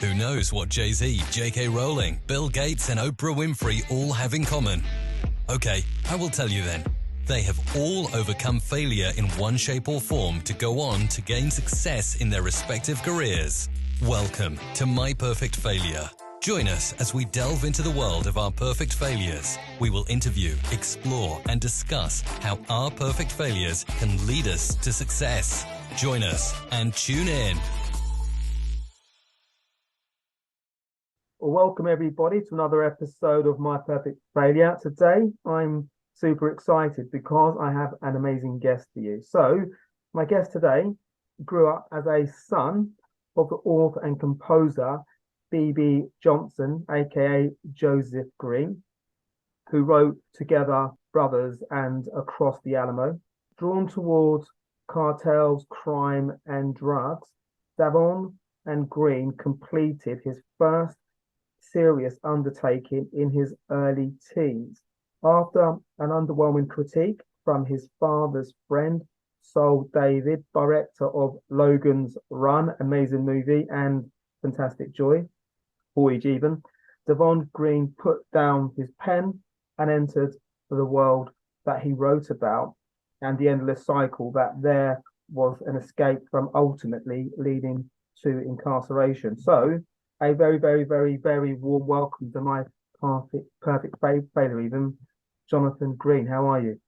Who knows what Jay-Z, J.K. Rowling, Bill Gates and Oprah Winfrey all have in common? Okay, I will tell you then. They have all overcome failure in one shape or form to go on to gain success in their respective careers. Welcome to My Perfect Failure. Join us as we delve into the world of our perfect failures. We will interview, explore, and discuss how our perfect failures can lead us to success. Join us and tune in. Welcome everybody to another episode of My Perfect Failure. Today I'm super excited because I have an amazing guest for you. So my guest today grew up as a son of the author and composer B.B. Johnson, aka Joseph Greene, who wrote Together, Brothers and Across the Alamo. Drawn towards cartels, crime and drugs, DaVon And Greene completed his first serious undertaking in his early teens. After an underwhelming critique from his father's friend, Saul David, director of Logan's Run, amazing movie, and Fantastic Joy, Voyage even, DaVon Greene put down his pen and entered the world that he wrote about and the endless cycle that there was an escape from, ultimately leading to incarceration. So a very, very, very, very warm welcome to my perfect failure, even Jonathan Greene. How are you?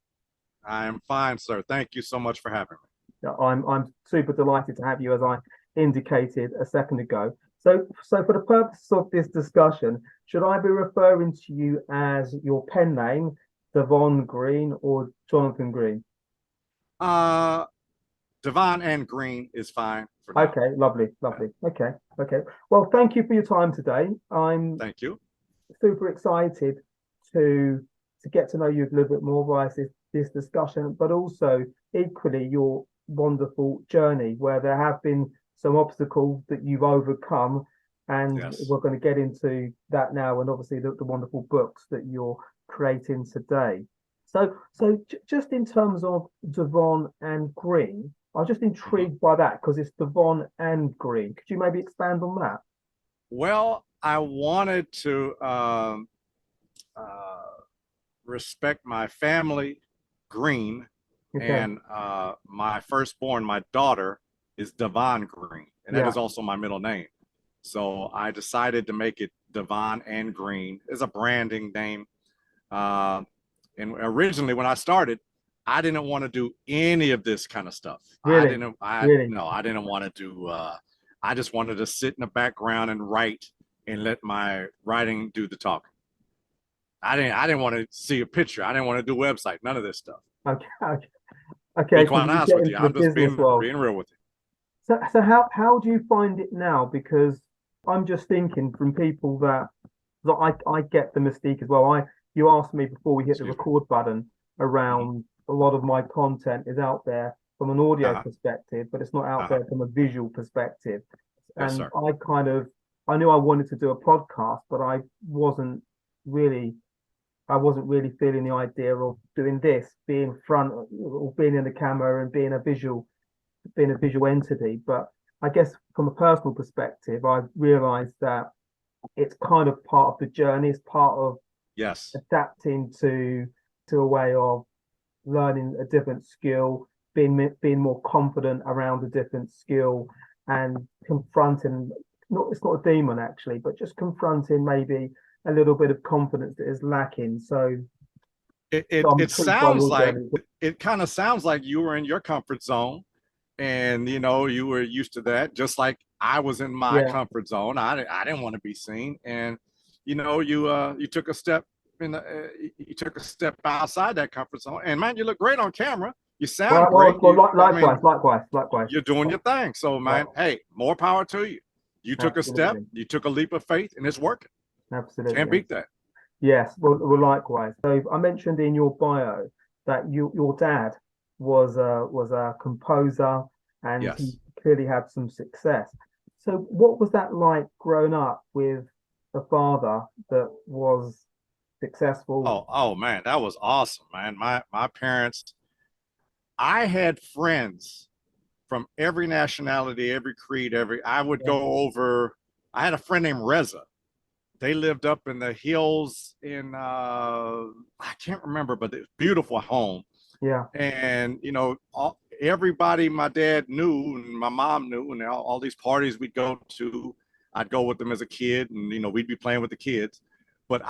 I am fine, sir. Thank you so much for having me. I'm super delighted to have you, as I indicated a second ago. So for the purpose of this discussion, should I be referring to you as your pen name, DaVon Greene, or Jonathan Greene? DaVon And Greene is fine for now. Okay, lovely. Okay. Well, thank you for your time today. Thank you. Super excited to get to know you a little bit more via this discussion, but also equally your wonderful journey where there have been some obstacles that you've overcome, and Yes. We're going to get into that now, and obviously the wonderful books that you're creating today. So just in terms of DaVon And Greene, I was just intrigued by that because it's DaVon And Greene. Could you maybe expand on that? Well, I wanted to respect my family, Greene, Okay. and my firstborn, my daughter, is DaVon Greene, and that is also my middle name. So I decided to make it DaVon And Greene as a branding name. And originally, when I started, I didn't want to do any of this kind of stuff. Really? I didn't want to do. I just wanted to sit in the background and write and let my writing do the talking. I didn't want to see a picture. I didn't want to do a website. None of this stuff. Okay. Be quite honest with you. I'm just being real with you. So how do you find it now? Because I'm just thinking from people that I get the mystique as well. You asked me before we hit the record button around a lot of my content is out there from an audio perspective, but it's not out there from a visual perspective. Yes, And sir. I knew I wanted to do a podcast, but I wasn't really feeling the idea of doing this, being front or being in the camera and being a visual entity. But I guess from a personal perspective, I realized that it's kind of part of the journey. It's part of adapting to a way of learning a different skill, being more confident around a different skill, and confronting, it's not a demon actually, but just confronting maybe a little bit of confidence that is lacking. So it sounds like it kind of sounds like you were in your comfort zone, and you were used to that, just like I was in my comfort zone. I didn't want to be seen, and you took a step outside that comfort zone, and man, you look great on camera. You sound great. Likewise. You're doing your thing. So man, hey, more power to you. You took a step, you took a leap of faith, and it's working. Absolutely. Can't beat that. Yes, well, likewise. So I mentioned in your bio that your dad was a composer, and he clearly had some success. So what was that like growing up with a father that was successful? Oh man, that was awesome, man. My parents, I had friends from every nationality, every creed, I would go over I had a friend named Reza. They lived up in the hills in I can't remember, but it's beautiful home. Yeah. And everybody my dad knew and my mom knew, and all these parties we'd go to, I'd go with them as a kid, and we'd be playing with the kids. But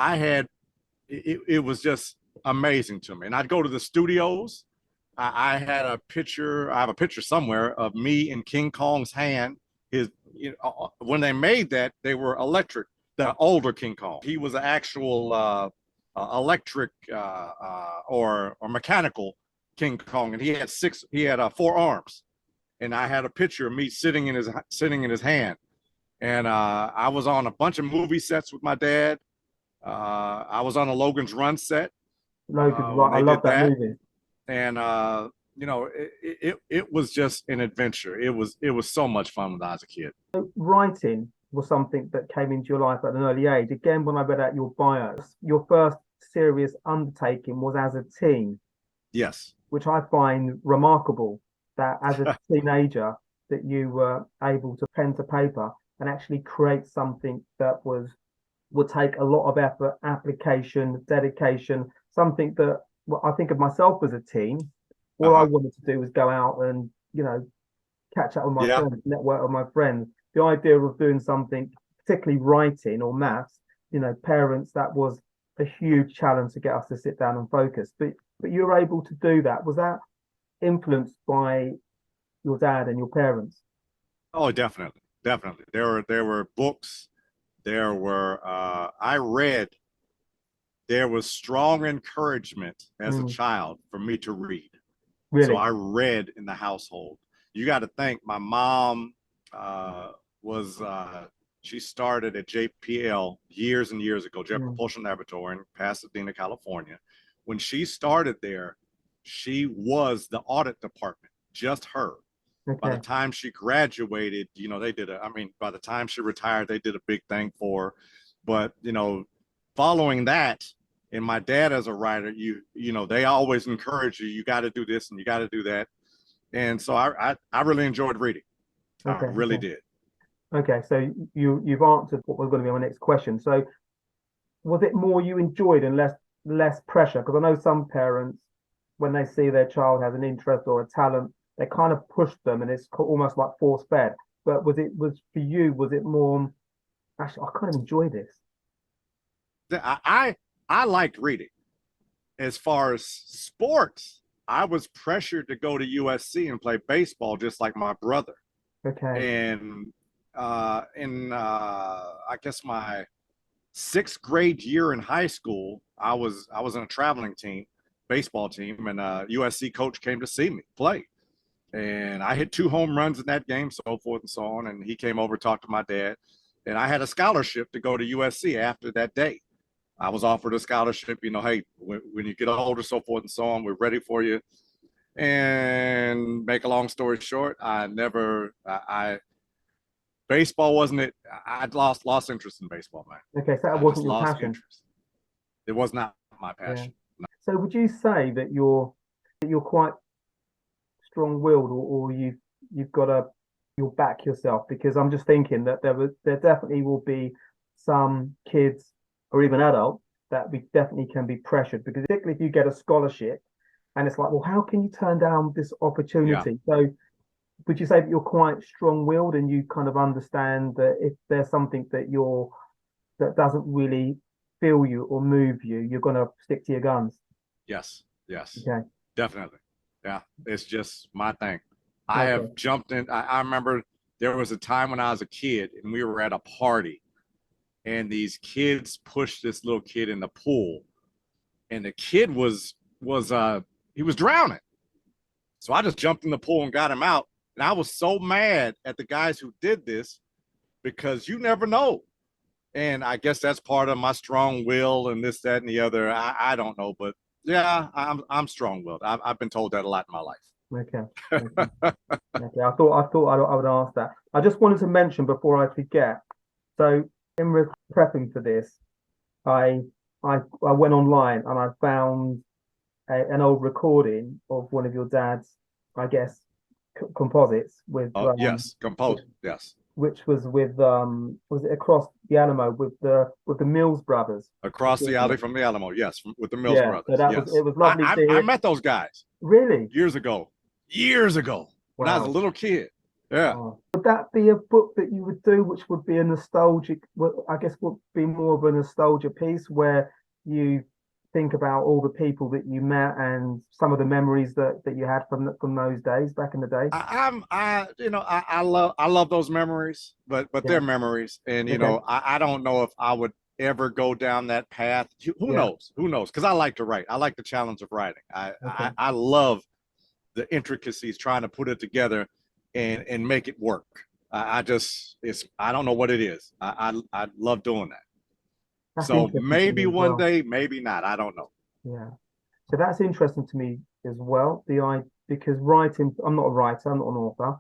it was just amazing to me. And I'd go to the studios. I have a picture somewhere of me in King Kong's hand. When they made that, they were electric. The older King Kong, he was an actual electric or mechanical King Kong, and he had 4 arms. And I had a picture of me sitting in his hand. And I was on a bunch of movie sets with my dad. I was on a Logan's Run set. Logan's Run, I love that movie. And it was just an adventure. It was so much fun when I was a kid. So writing was something that came into your life at an early age. Again, when I read out your bio, your first serious undertaking was as a teen. Yes. Which I find remarkable, that as a teenager that you were able to pen to paper and actually create something that would take a lot of effort, application, dedication, something that I think of myself as a teen. All I wanted to do was go out and, catch up with my friends, network with my friends. The idea of doing something, particularly writing or maths, parents, that was a huge challenge to get us to sit down and focus. But you were able to do that. Was that influenced by your dad and your parents? Oh, definitely. There were books. There was strong encouragement as a child for me to read. Really? So I read in the household. You got to think, my mom she started at JPL years and years ago, Jet Propulsion Laboratory in Pasadena, California. When she started there, she was the audit department, just her. Okay. By the time she graduated, by the time she retired, they did a big thing for her. But, following that, and my dad as a writer, they always encourage you got to do this and you got to do that. And so I really enjoyed reading. Okay, I really did. Okay, so you've answered what was going to be my next question. So was it more you enjoyed and less pressure? Because I know some parents, when they see their child has an interest or a talent, they kind of push them and it's almost like force fed. But was it more, actually, I kind of enjoy this? I liked reading. As far as sports, I was pressured to go to USC and play baseball just like my brother. Okay. And I guess my 6th grade year in high school, I was in a traveling baseball team, and a USC coach came to see me play. And I hit 2 home runs in that game, so forth and so on. And he came over, talked to my dad, and I had a scholarship to go to USC after that day. I was offered a scholarship, hey, when you get older, so forth and so on, we're ready for you. And make a long story short, baseball wasn't it. I'd lost interest in baseball, man. Okay, so that wasn't your passion. Interest. It was not my passion. Yeah. No. So would you say that you're quite strong-willed, or you've got you'll back yourself? Because I'm just thinking that there definitely will be some kids or even adults that we definitely can be pressured, because particularly if you get a scholarship and it's like, well, how can you turn down this opportunity? Yeah. So would you say that you're quite strong-willed and you kind of understand that if there's something that doesn't really feel you or move you, you're going to stick to your guns? Yes. Okay. Definitely. Yeah, it's just my thing. I have jumped in. I remember there was a time when I was a kid and we were at a party, and these kids pushed this little kid in the pool, and the kid was drowning. So I just jumped in the pool and got him out. And I was so mad at the guys who did this, because you never know. And I guess that's part of my strong will and this, that, and the other. I don't know, but yeah, I'm strong-willed. I've been told that a lot in my life. Okay. Okay. I thought I would ask that. I just wanted to mention before I forget. So in prepping for this, I went online and I found an old recording of one of your dad's, I guess, composites with yes, composite. Yes. which was with was it across the Alamo with the Mills brothers? Across the alley from the Alamo, yes, with the Mills Yeah, so brothers, that was yes. it was lovely to I hear. met those guys Really? years ago when I was a Wow. little kid. Yeah. Wow. Would that be a book that you would do, which would be a nostalgic, well, I guess would be more of a nostalgia piece where you think about all the people that you met and some of the memories that you had from those days back in the day? I love those memories, but Yeah. they're memories, and Okay. I don't know if I would ever go down that path. Who Yeah. knows? Who knows? Because I like to write. I like the challenge of writing. Okay. I love the intricacies trying to put it together and make it work. I just I don't know what it is. I love doing that. That's So interesting to me maybe as one well. day, maybe not. I don't know. Yeah. So that's interesting to me as well. The I Because writing, I'm not a writer, I'm not an author,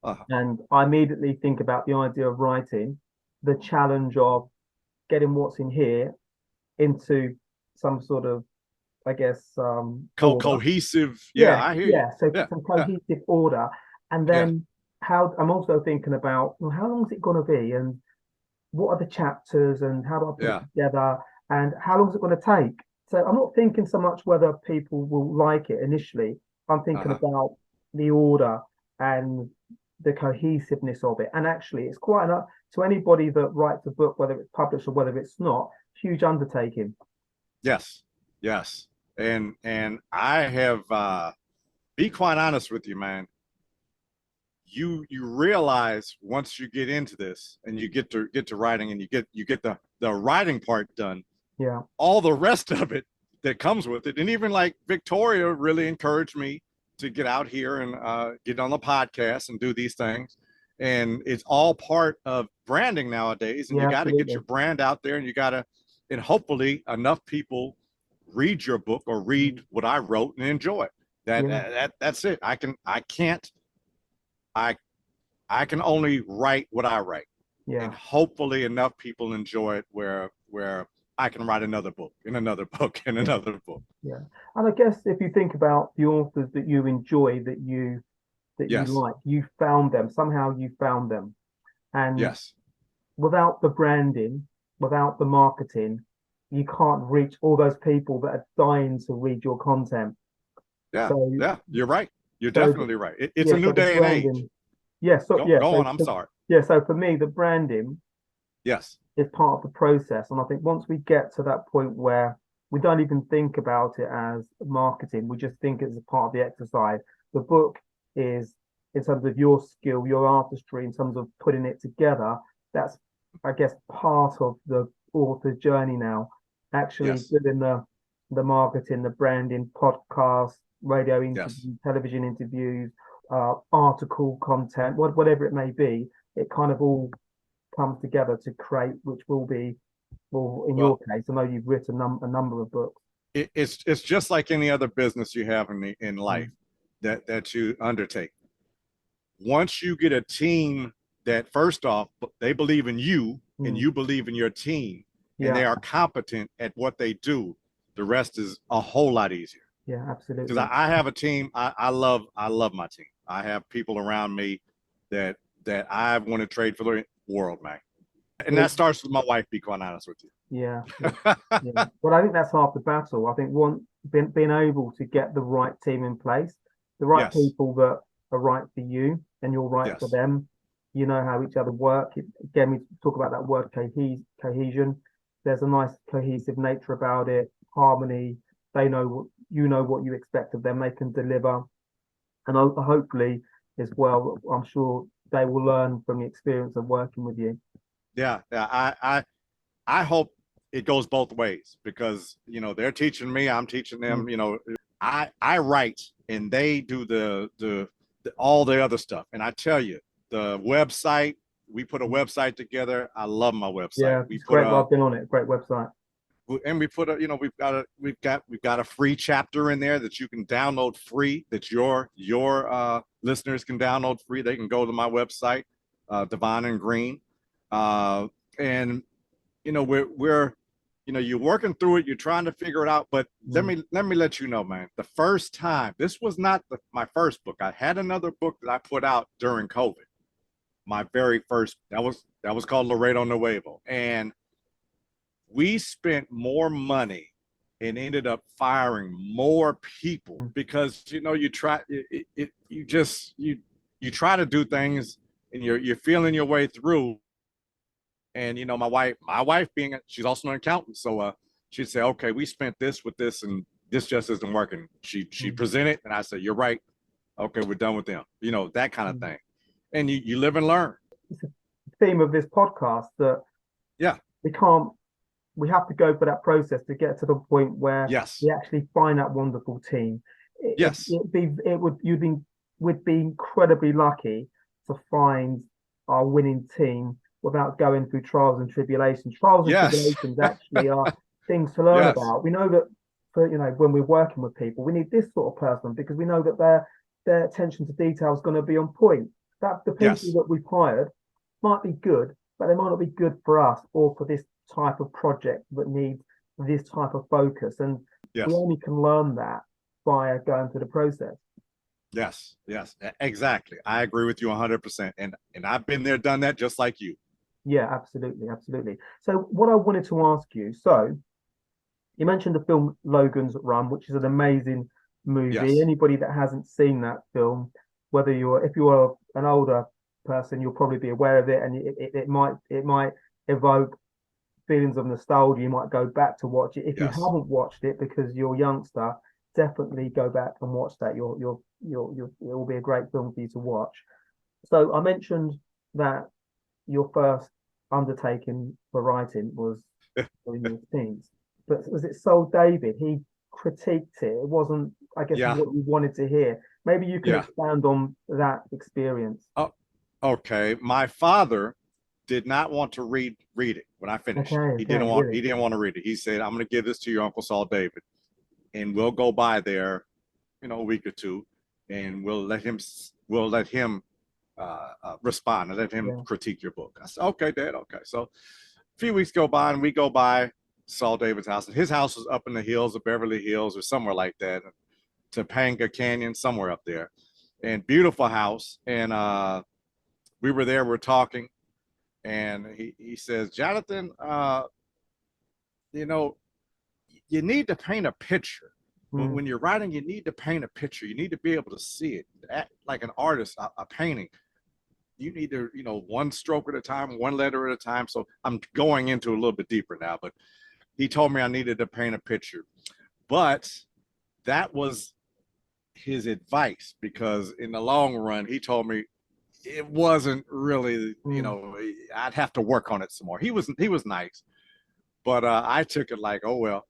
Uh, and I immediately think about the idea of writing, the challenge of getting what's in here into some sort of, I guess, order. Cohesive. Yeah, Yeah, I hear you. yeah. So Yeah, some yeah, cohesive order, and yeah. then how I'm also thinking about, well, how long is it going to be, and what are the chapters, and how do I put it Yeah. together, and how long is it going to take? So I'm not thinking so much whether people will like it initially. I'm thinking Uh-huh. about the order and the cohesiveness of it. And actually, it's quite enough to anybody that writes a book, whether it's published or whether it's not, huge undertaking. Yes, yes. And I have be quite honest with you, man. You realize once you get into this and you get to writing and you get the writing part done, Yeah, all the rest of it that comes with it. And even like Victoria really encouraged me to get out here and get on the podcast and do these things. And it's all part of branding nowadays. And you yeah, got to get absolutely. your brand out there, and you got to, and hopefully enough people read your book or read Mm. what I wrote and enjoy it. Yeah, That's it. I can't, I, I can only write what I write, and yeah, hopefully enough people enjoy it where I can write another book and another book and yeah, another book. yeah. And I guess if you think about the authors that you enjoy, that you Yes, like, you found them somehow. You found them, and yes, without the branding, without the marketing, you can't reach all those people that are dying to read your content. yeah, So, yeah. You're right. You're so definitely right. It's a yeah, new so the day and age. branding, yeah, so yeah, Go on. I'm sorry. yeah, so for me, the branding Yes, is part of the process, and I think once we get to that point where we don't even think about it as marketing, we just think it's a part of the exercise. The book is in terms of your skill, your artistry, in terms of putting it together. That's, I guess, part of the author's journey now. Actually yes, doing the marketing, the branding, podcast, radio yes. interviews, television interviews, article content, whatever it may be. It kind of all comes together to create, which will be, well, in your Well, case, I know you've written a number of books. it's just like any other business you have in life Mm. that you undertake. Once you get a team that, first off, they believe in you and Mm. you believe in your team, and Yeah, they are competent at what they do, the rest is a whole lot easier. yeah, Because absolutely. I have a team. I love my team. I have people around me that I want to trade for the world, man. And It, that starts with my wife. Be quite honest with yeah, you. yeah. Well, I think that's half the battle. I think being able to get the right team in place, the right Yes, people that are right for you, and you're right for yes, them. You know how each other work. Again, we talk about that word cohesion. There's a nice cohesive nature about it, harmony. They know what you know what you expect of them. They can deliver, and hopefully as well, I'm sure they will learn from the experience of working with you. yeah, yeah. I hope it goes both ways, because they're teaching me, I'm teaching Mm. them. I write and they do the all the other stuff. And I tell you, the website, we put a website together. I love my website. Yeah, We it's put great. Well, a I've been on it. Great website. and we put a we've got a free chapter in there that you can download free, that your listeners can download free. They can go to my website, DaVon And Greene, and we're you're working through it, you're trying to figure it out. But Mm. let me let you know, man, the first time, this was not my first book. I had another book that I put out during COVID, my very first, that was called Laredo Nuevo. And we spent more money and ended up firing more people because, you know, you try, you try to do things and you're feeling your way through. And, you know, my wife being, she's also an accountant. So she'd say, okay, we spent this with this and this just isn't working. She'd present it and I said, you're right. Okay, we're done with them. You know, that kind of thing. And you live and learn. It's the theme of this podcast that we have to go for that process to get to the point where we actually find that wonderful team. We'd be incredibly lucky to find our winning team without going through trials and tribulations. Trials and tribulations actually are things to learn about. We know that when we're working with people, we need this sort of person because we know that their attention to detail is going to be on point. That the people that we've hired might be good, but they might not be good for us or for this type of project that needs this type of focus. And we only can learn that by going through the process. Yes, exactly. I agree with you 100%. And I've been there, done that just like you. Yeah, absolutely. So what I wanted to ask you, so you mentioned the film Logan's Run, which is an amazing movie. Yes. Anybody that hasn't seen that film, if you are an older person, you'll probably be aware of it, and it might evoke feelings of nostalgia. You might go back to watch it. If you haven't watched it because you're a youngster, definitely go back and watch that. It will be a great film for you to watch. So I mentioned that your first undertaking for writing was in your teens, but was it Saul David? He critiqued it. It wasn't, I guess, what you wanted to hear. Maybe you can expand on that experience. Oh, okay. My father did not want to read it when I finished. He didn't want to read it. He said, I'm going to give this to your Uncle Saul David, and we'll go by there, a week or two, and we'll let him respond and let him critique your book. I said, okay, Dad, okay. So a few weeks go by, and we go by Saul David's house. His house was up in the hills of Beverly Hills or somewhere like that, Topanga Canyon, somewhere up there, and beautiful house. And we were there, we're talking, and he says, Jonathan, you need to paint a picture. When you're writing, you need to paint a picture. You need to be able to see it. Act like an artist, a painting. You need to, one stroke at a time, one letter at a time. So I'm going into a little bit deeper now, but he told me I needed to paint a picture. But that was his advice, because in the long run, he told me it wasn't really, I'd have to work on it some more. He was nice, but I took it like, oh well,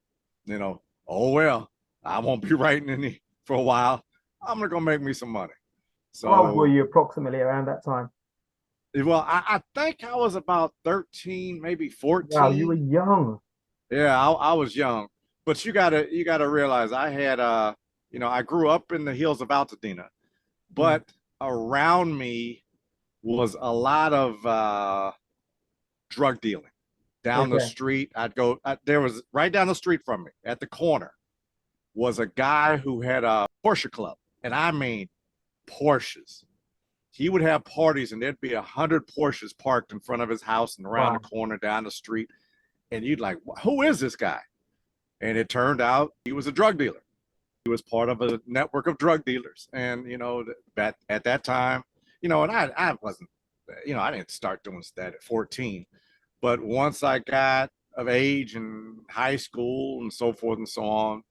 I won't be writing any for a while. I'm gonna go make me some money. So how old were you approximately around that time? Well, I think I was about 13, maybe 14. Wow, you were young. Yeah, I was young, but you gotta realize I had I grew up in the hills of Altadena, but around me was a lot of drug dealing. Down the street, there was right down the street from me at the corner was a guy who had a Porsche club, and I mean Porsches. He would have parties, and there'd be 100 Porsches parked in front of his house and around the corner, down the street. And you'd like, who is this guy? And it turned out he was a drug dealer. He was part of a network of drug dealers. And, at that time, and I wasn't, I didn't start doing that at 14. But once I got of age in high school and so forth and so on,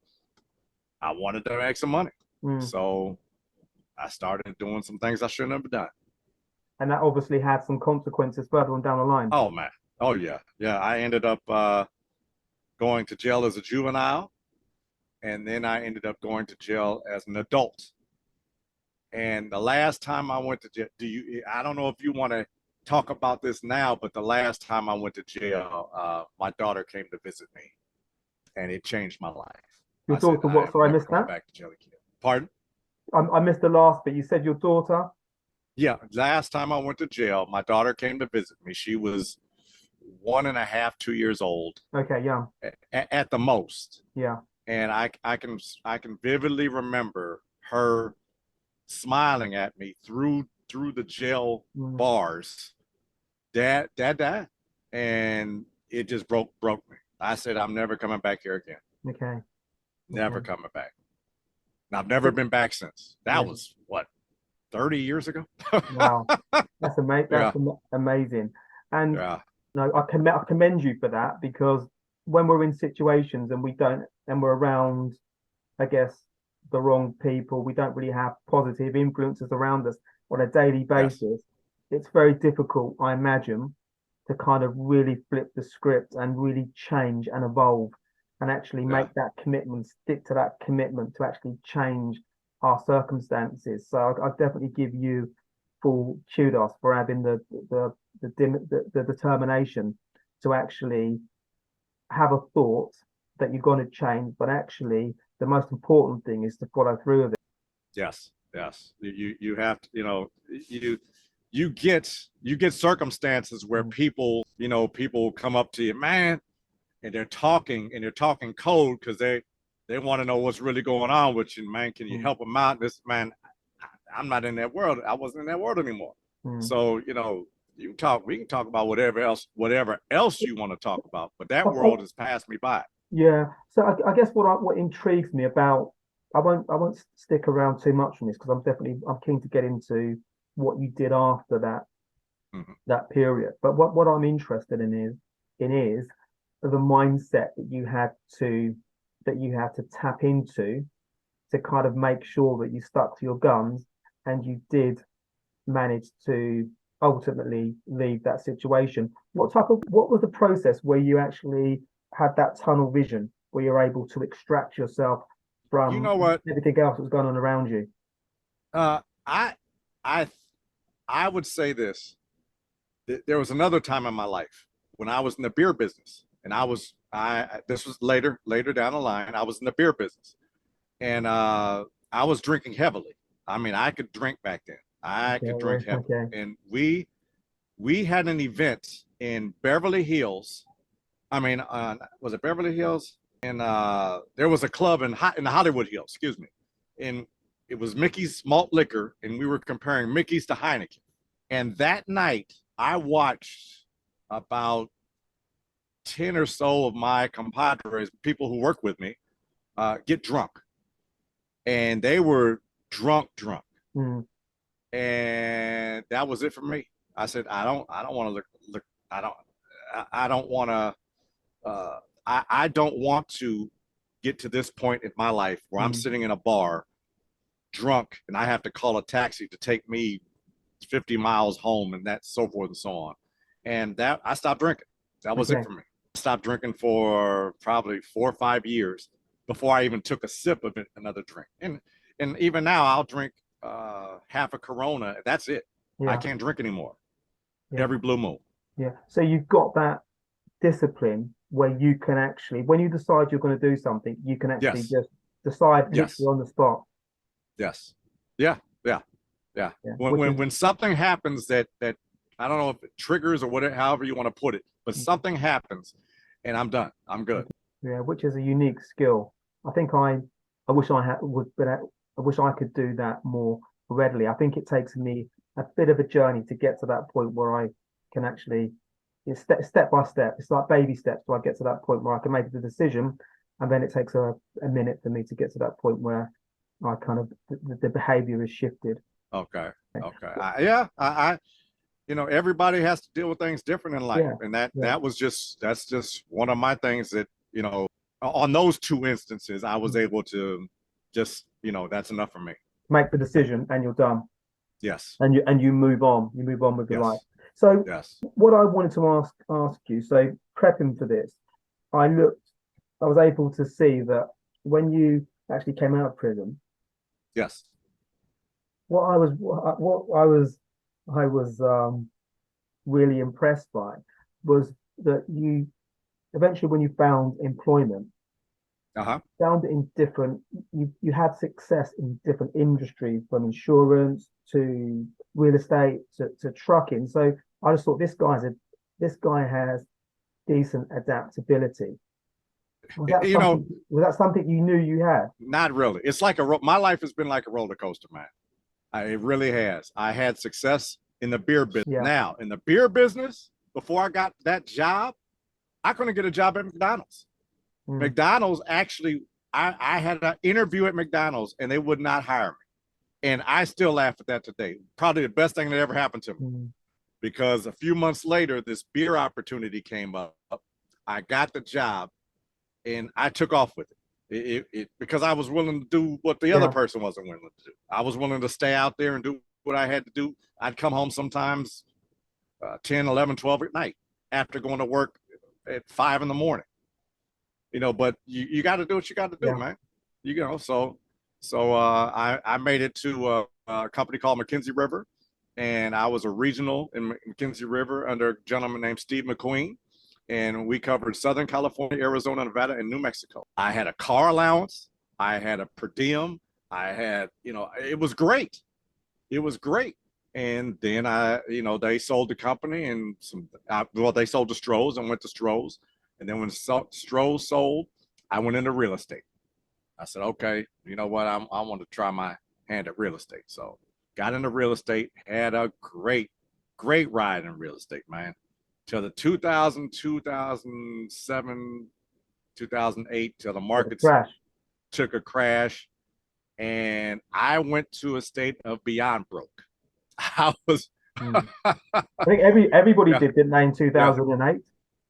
I wanted to make some money. So I started doing some things I shouldn't have done. And that obviously had some consequences further on down the line. Oh, man. Oh, yeah. Yeah, I ended up going to jail as a juvenile, and then I ended up going to jail as an adult. And the last time I went to jail, I don't know if you want to talk about this now, but the last time I went to jail, my daughter came to visit me, and it changed my life. Your daughter, what? Sorry, I missed that. Back to jail again. Pardon? I missed the last bit. You said your daughter? Yeah, last time I went to jail, my daughter came to visit me. She was 1.5, 2 years old. Okay, yeah. At the most. Yeah. And I can vividly remember her smiling at me through through the jail Mm. bars, dad died, and it just broke me. I said, I'm never coming back here again. Okay. Never Okay. coming back. And I've never been back since. That Yeah. was what, 30 years ago? Wow. That's amazing. Yeah. Amazing. And Yeah. no, I commend you for that, because when we're in situations and we're around, I guess, the wrong people, we don't really have positive influences around us on a daily Yes. basis. It's very difficult, I imagine, to kind of really flip the script and really change and evolve and actually Yeah. make that commitment, stick to that commitment to actually change our circumstances. So I definitely give you full kudos for having the determination to actually have a thought that you're going to change, but actually the most important thing is to follow through with it. Yes. Yes. You have to, you get circumstances where people come up to you, man, and they're talking code because they want to know what's really going on with you, man. Can you help them out? This, man, I'm not in that world. I wasn't in that world anymore. So, we can talk about whatever else you want to talk about, but that world has passed me by. Yeah. So I guess what intrigues me about, I won't stick around too much on this, because I'm keen to get into what you did after that period. But what I'm interested in is the mindset that you had to tap into to kind of make sure that you stuck to your guns, and you did manage to ultimately leave that situation. What was the process where you actually had that tunnel vision, where you're able to extract yourself You from know what? everything else that's going on around you? I would say this. There was another time in my life when I was in the beer business, and this was later down the line. I was in the beer business, and I was drinking heavily. I mean, I could drink back then. I could drink heavily. Okay. And we had an event in Beverly Hills. I mean, was it Beverly Hills? And there was a club in the Hollywood Hills, excuse me. And it was Mickey's Malt Liquor, and we were comparing Mickey's to Heineken. And that night, I watched about 10 or so of my compadres, people who work with me, get drunk. And they were drunk. And that was it for me. I said, I don't want to look, I don't want to, I don't want to get to this point in my life where I'm sitting in a bar drunk and I have to call a taxi to take me 50 miles home, and that so forth and so on. And that I stopped drinking. That was it for me. I stopped drinking for probably 4 or 5 years before I even took a sip of another drink. And even now I'll drink half a Corona. That's it. Yeah. I can't drink anymore. Yeah. Every blue moon. Yeah. So you've got that discipline where you can actually, when you decide you're going to do something, you can actually just decide literally on the spot. Yes. Yeah. When something happens that I don't know if it triggers or whatever, however you want to put it, but something happens and I'm done. I'm good. Yeah, which is a unique skill. I think I wish I wish I could do that more readily. I think it takes me a bit of a journey to get to that point where I can actually, step by step. It's like baby steps. So I get to that point where I can make the decision, and then it takes a minute for me to get to that point where I kind of the behavior is shifted. Okay. I everybody has to deal with things different in life, and that's just one of my things that on those 2 instances I was able to just that's enough for me. Make the decision and you're done. Yes. And you move on. You move on with your life. So what I wanted to ask you, so prepping for this, I was able to see that when you actually came out of prison. Yes. What I was really impressed by was that you eventually, when you found employment, found it in different. You had success in different industries, from insurance to real estate to trucking. So I just thought this guy has decent adaptability. Was that something you knew you had? Not really. It's like my life has been like a roller coaster, man. It really has. I had success in the beer business. Yeah. Now, in the beer business, before I got that job, I couldn't get a job at McDonald's. McDonald's actually, I had an interview at McDonald's and they would not hire me. And I still laugh at that today. Probably the best thing that ever happened to me. Because a few months later, this beer opportunity came up. I got the job and I took off with it. Because I was willing to do what the other person wasn't willing to do. I was willing to stay out there and do what I had to do. I'd come home sometimes 10, 11, 12 at night after going to work at 5 in the morning. You know, but you got to do what you got to do, man. You know, so I made it to a company called McKenzie River, and I was a regional in McKenzie River under a gentleman named Steve McQueen. And we covered Southern California, Arizona, Nevada, and New Mexico. I had a car allowance. I had a per diem. I had, you know, it was great. It was great. And then they sold the company and they sold to Stroh's and went to Stroh's. And then when Stroh's sold, I went into real estate. I said, okay, you know what? I want to try my hand at real estate. So got into real estate, had a great ride in real estate, man. Till the 2000, 2007, 2008, till the markets took a crash. And I went to a state of beyond broke. I was. I think everybody did, didn't they, in 2008?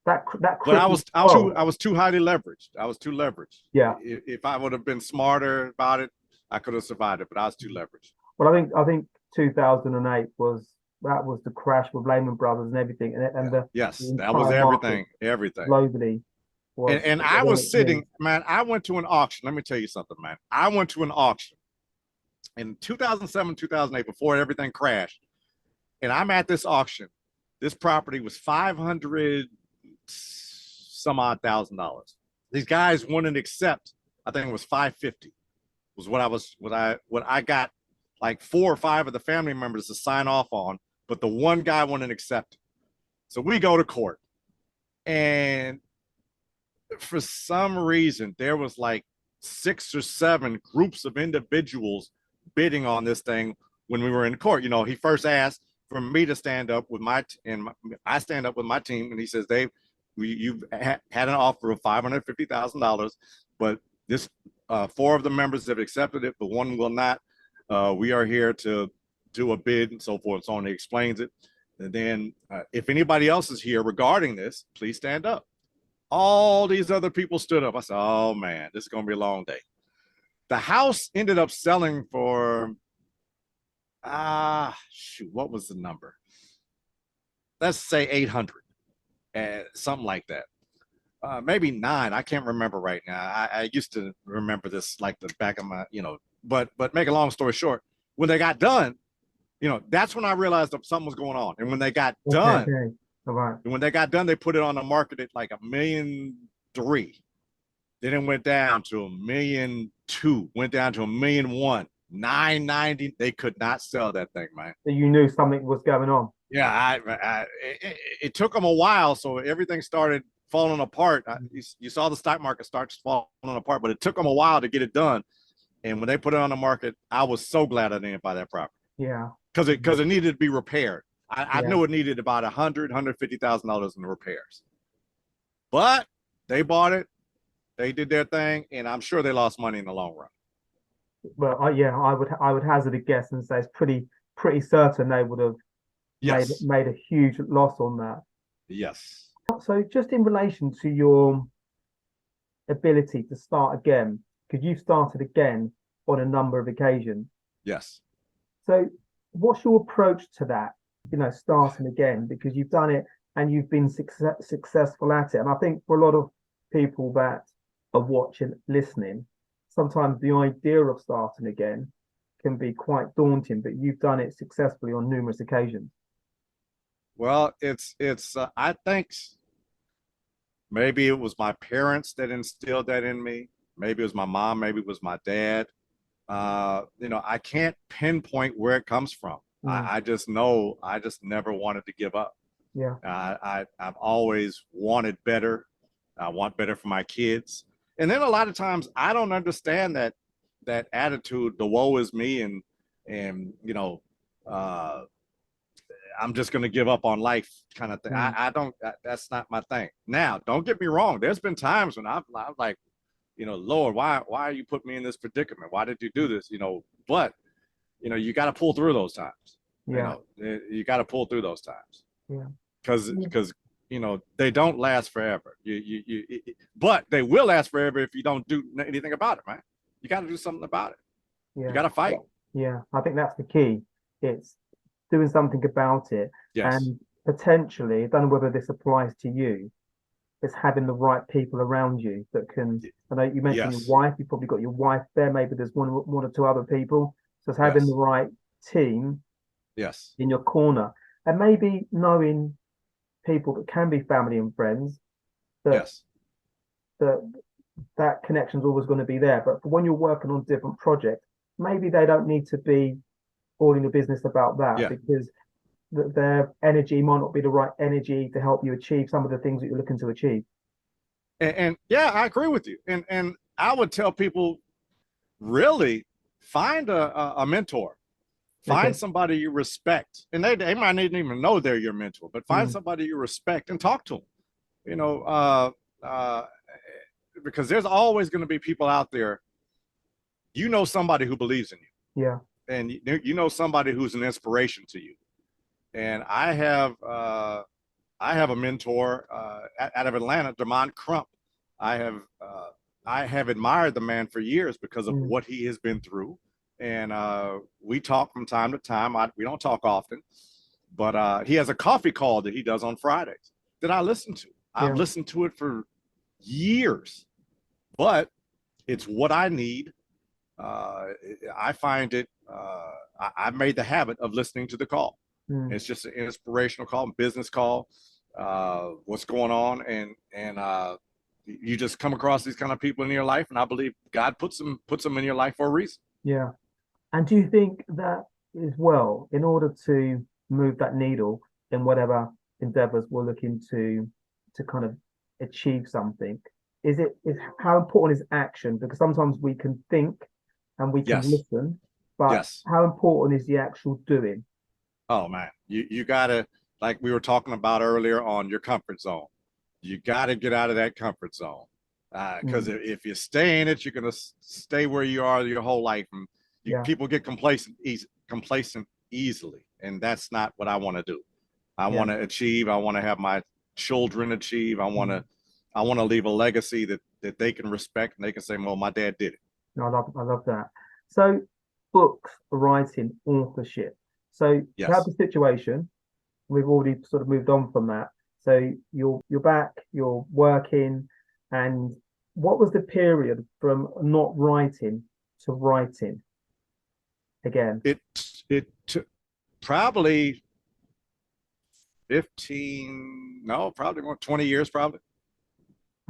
That but I was too highly leveraged. I was too leveraged. Yeah. If I would have been smarter about it, I could have survived it. But I was too leveraged. Well, I think 2008 was the crash with Lehman Brothers and everything, and that was everything globally. And I was sitting, man. I went to an auction. Let me tell you something, man. I went to an auction in 2007, 2008, before everything crashed, and I'm at this auction. This property was $500 some odd thousand. These guys wouldn't accept. I think it was $550. Was what I got, like 4 or 5 of the family members to sign off on, but the one guy wouldn't accept it. So we go to court, and for some reason there was like 6 or 7 groups of individuals bidding on this thing when we were in court. You know, he first asked for me to stand up with I stand up with my team, and he says, Dave, you've had an offer of $550,000, but this 4 of the members have accepted it, but 1 will not. We are here to do a bid and so forth. So on, he explains it. And then if anybody else is here regarding this, please stand up. All these other people stood up. I said, oh man, this is going to be a long day. The house ended up selling for, what was the number? Let's say 800, something like that. Maybe 9. I can't remember right now. I used to remember this like the back of my, but make a long story short, when they got done, that's when I realized that something was going on. And when they got done, and when they got done, they put it on the market at like $1.3 million. Then it went down to $1.2 million, went down to $1.1 million, $990. They could not sell that thing, man. So you knew something was going on. Yeah, it took them a while, so everything started falling apart. You saw the stock market start falling apart, but it took them a while to get it done. And when they put it on the market, I was so glad I didn't buy that property. Yeah, because it needed to be repaired. I knew it needed about $150,000 in the repairs. But they bought it, they did their thing, and I'm sure they lost money in the long run. Well, I would hazard a guess and say it's pretty certain they would have made a huge loss on that. Yes. So just in relation to your ability to start again, because you've started again on a number of occasions. Yes. So what's your approach to that, starting again, because you've done it and you've been successful at it. And I think for a lot of people that are watching, listening, sometimes the idea of starting again can be quite daunting, but you've done it successfully on numerous occasions. Well, it's I think maybe it was my parents that instilled that in me. Maybe it was my mom, maybe it was my dad. I can't pinpoint where it comes from. I just know I just never wanted to give up. Yeah. I've always wanted better. I want better for my kids. And then a lot of times I don't understand that attitude, the woe is me, and and I'm just going to give up on life kind of thing. I don't, that's not my thing. Now, don't get me wrong. There's been times when I'm like, Lord, why are you putting me in this predicament? Why did you do this? But, you got to pull through those times. Yeah. You got to pull through those times. Yeah. Because, they don't last forever. But they will last forever if you don't do anything about it, man. You got to do something about it. Yeah. You got to fight. Yeah. I think that's the key. It's doing something about it. Yes. And potentially, I don't know whether this applies to you, it's having the right people around you that can. I know you mentioned your wife. You've probably got your wife there. Maybe there's one or two other people. So it's having the right team. Yes. In your corner, and maybe knowing people that can be family and friends. That that connection's always going to be there. But when you're working on different projects, maybe they don't need to be all in the business about that because their energy might not be the right energy to help you achieve some of the things that you're looking to achieve. And yeah, I agree with you. And I would tell people, really find a mentor. Find somebody you respect. And they might not even know they're your mentor, but find somebody you respect and talk to them. Because there's always going to be people out there. Somebody who believes in you. Yeah. And somebody who's an inspiration to you. And I have a mentor out of Atlanta, DaVon Crump. I have admired the man for years because of what he has been through. And we talk from time to time. We don't talk often, but he has a coffee call that he does on Fridays that I listen to. I've listened to it for years, but it's what I need. I find it, I've made the habit of listening to the call. It's just an inspirational call, business call, what's going on. And you just come across these kind of people in your life. And I believe God puts them in your life for a reason. Yeah. And do you think that as well, in order to move that needle in whatever endeavors we're looking to kind of achieve something, is how important is action? Because sometimes we can think and we can listen, but how important is the actual doing? Oh man, you gotta, like we were talking about earlier, on your comfort zone. You gotta get out of that comfort zone. Because if you stay in it, you're gonna stay where you are your whole life. And people get complacent easily, and that's not what I want to do. I want to achieve. I want to have my children achieve. I want to leave a legacy that they can respect, and they can say, "Well, my dad did it." No, I love that. So, books, writing, authorship. So you have the situation. We've already sort of moved on from that. So you're back. You're working, and what was the period from not writing to writing again? It took probably 15, no, probably more 20 years, probably.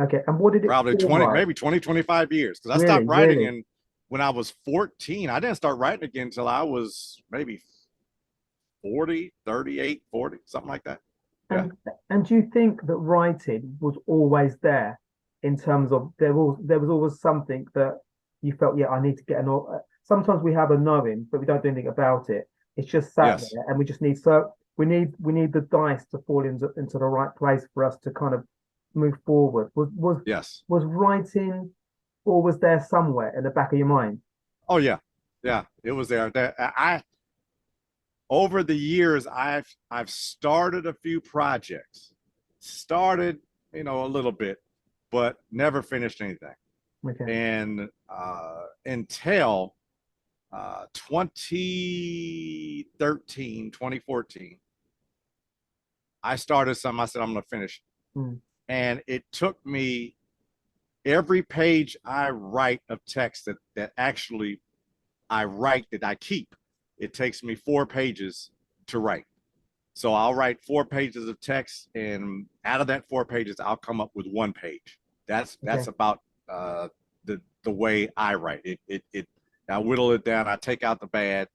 Okay. And what did it probably 20, maybe 20, 25 years. Because I stopped writing when I was 14. I didn't start writing again until I was maybe 40, 38, 40, something like that. Yeah. And do you think that writing was always there, in terms of there was always something that you felt, I need to get an. Sometimes we have a knowing, but we don't do anything about it. It's just sat there, and we just need we need the dice to fall into the right place for us to kind of move forward. Was writing always there somewhere in the back of your mind? Oh yeah, it was there. Over the years, I've started a few projects, a little bit, but never finished anything. Okay. And until 2013, 2014, I started something. I said, I'm going to finish. And it took me, every page I write of text that actually I write, that I keep, it takes me 4 pages to write. So I'll write 4 pages of text, and out of that 4 pages, I'll come up with 1 page. That's about the way I write. I whittle it down. I take out the bad,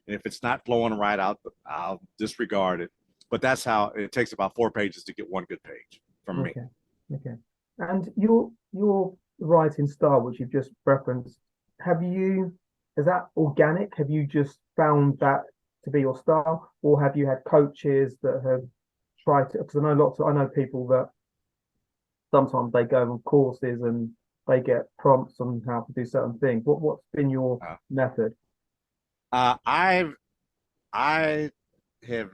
and if it's not flowing right, I'll disregard it. But that's how it takes about 4 pages to get 1 good page from me. Okay. And your writing style, which you've just referenced, have you is that organic? Have you just found that to be your style, or have you had coaches that have tried to? Because I know people that sometimes they go on courses and they get prompts on how to do certain things. What's been your method? I have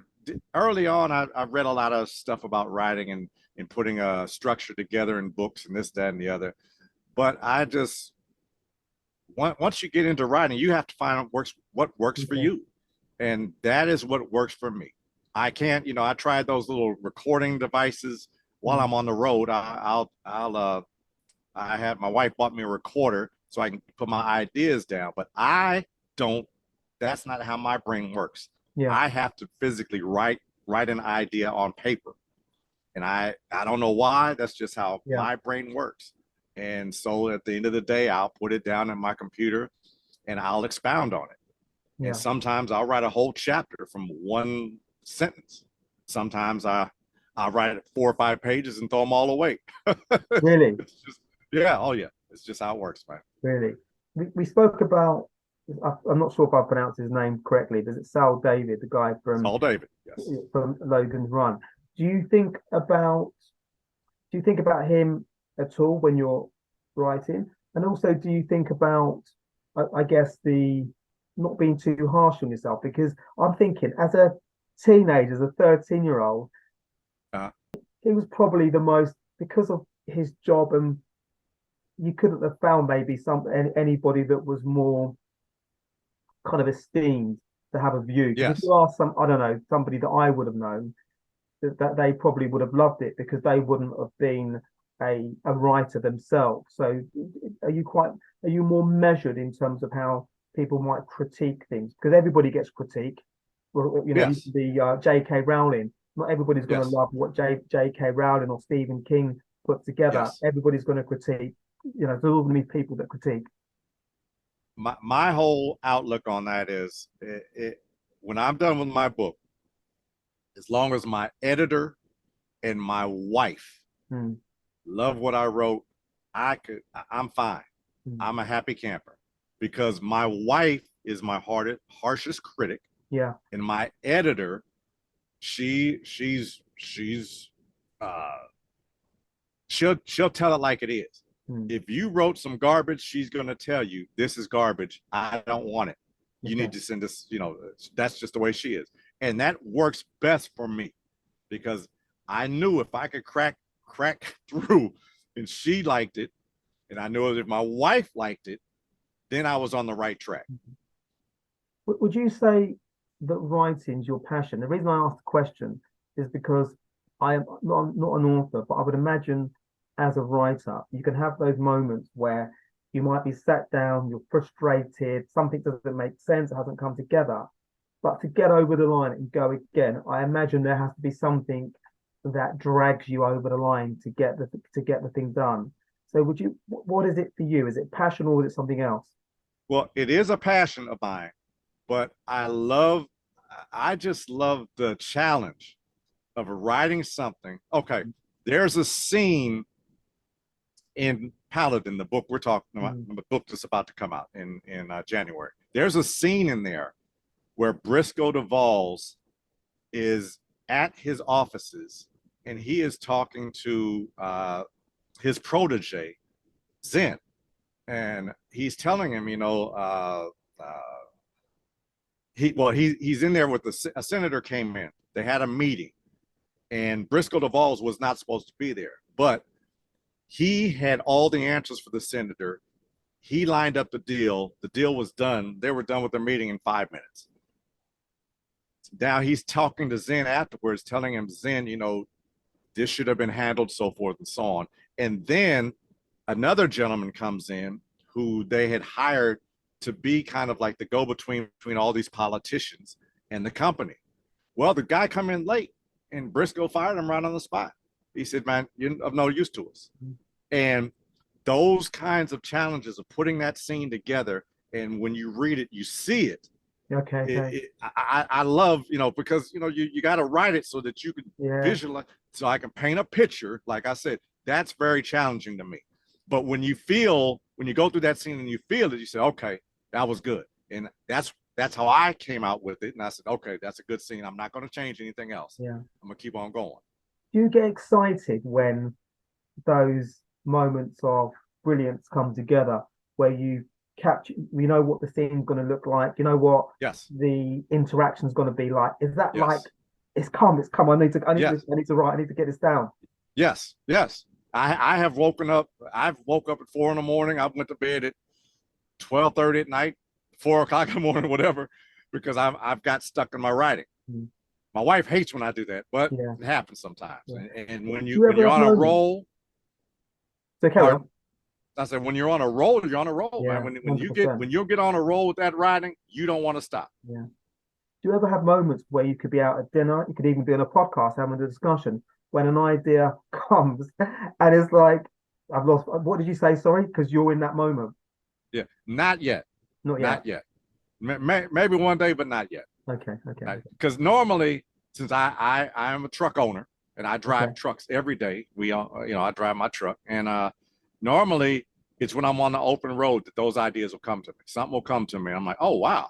early on. I read a lot of stuff about writing and putting a structure together in books and this, that, and the other. But I just once you get into writing, you have to find what works for you, and that is what works for me. I can't, I tried those little recording devices while I'm on the road. I had my wife bought me a recorder so I can put my ideas down, but I don't. That's not how my brain works. Yeah. I have to physically write an idea on paper, and I don't know why. That's just how my brain works. And so at the end of the day, I'll put it down in my computer and I'll expound on it. Yeah. And sometimes I'll write a whole chapter from one sentence. Sometimes I'll write 4 or 5 pages and throw them all away. Really? Yeah. Oh, yeah. It's just how it works, man. Really? We spoke about, I'm not sure if I pronounced his name correctly, but it's Saul David, the guy from Saul David, yes, from Logan's Run. Do you think about him at all when you're writing? And also, do you think about, I guess, the not being too harsh on yourself? Because I'm thinking, as a teenager, as a 13-year-old, he was probably the most, because of his job, and you couldn't have found maybe anybody that was more kind of esteemed to have a view. Yes. If you ask I don't know, somebody that I would have known, that they probably would have loved it because they wouldn't have been a writer themselves. So are you more measured in terms of how people might critique things? Because everybody gets critique. Well, yes. The J.K. Rowling. Not everybody's going to love what J.K. Rowling or Stephen King put together. Yes. Everybody's going to critique. There's all going to be people that critique. My whole outlook on that is, when I'm done with my book, as long as my editor and my wife love what I wrote, I'm fine. I'm a happy camper, because my wife is my harshest critic. Yeah. And my editor, she'll tell it like it is. If you wrote some garbage, she's going to tell you, this is garbage. I don't want it. You need to send this, that's just the way she is. And that works best for me, because I knew if I could crack through and she liked it, and I knew if my wife liked it, then I was on the right track. Would you say that writing's your passion? The reason I asked the question is because I am not an author, but I would imagine as a writer, you can have those moments where you might be sat down, you're frustrated, something doesn't make sense, it hasn't come together. But to get over the line and go again, I imagine there has to be something that drags you over the line to get the thing done. So what is it for you? Is it passion, or is it something else? Well, it is a passion of mine, but I just love the challenge of writing something. Okay, there's a scene in Paladin, the book we're talking about, the book that's about to come out in January. There's a scene in there where Briscoe DeValls is at his offices and he is talking to his protege, Zen. And he's telling him, he's in there with a senator came in. They had a meeting, and Briscoe DeValls was not supposed to be there, but he had all the answers for the senator. He lined up the deal. The deal was done. They were done with their meeting in 5 minutes. Now he's talking to Zen afterwards, telling him, Zen, this should have been handled, so forth and so on. And then another gentleman comes in who they had hired to be kind of like the go-between between all these politicians and the company. Well, the guy come in late, and Briscoe fired him right on the spot. He said, man, you're of no use to us. And those kinds of challenges of putting that scene together, and when you read it, you see it. Okay. I love, because, you got to write it so that you can visualize, so I can paint a picture. Like I said, that's very challenging to me. But when you go through that scene and you feel it, you say, okay, that was good. And that's how I came out with it. And I said, okay, that's a good scene. I'm not going to change anything else. Yeah. I'm going to keep on going. Do you get excited when those moments of brilliance come together, where you capture, you know what the scene's going to look like, you know what Yes. the interaction's going to be like? Is that Yes. like, it's come, I need to Yes. I need to get this down? Yes. Yes. I have woken up. I've woke up at 4 a.m. I went to bed at 12:30 at night, 4 o'clock in the morning, whatever, because I've got stuck in my writing. Mm. My wife hates when I do that, but Yeah. it happens sometimes. Yeah. And when you're on a roll, so carry on. I said, when you're on a roll, you're on a roll, Yeah, man. 100%. When you get on a roll with that writing, you don't want to stop. Yeah. Do you ever have moments where you could be out at dinner, you could even be on a podcast having a discussion, when an idea comes and it's like, I've lost, what did you say? Sorry, because you're in that moment. Yeah, not yet. Not yet. Not yet. Maybe one day, but not yet. Okay. Because normally, since I am a truck owner and I drive trucks every day, I drive my truck, and normally it's when I'm on the open road that those ideas will come to me. Something will come to me. I'm like, oh wow.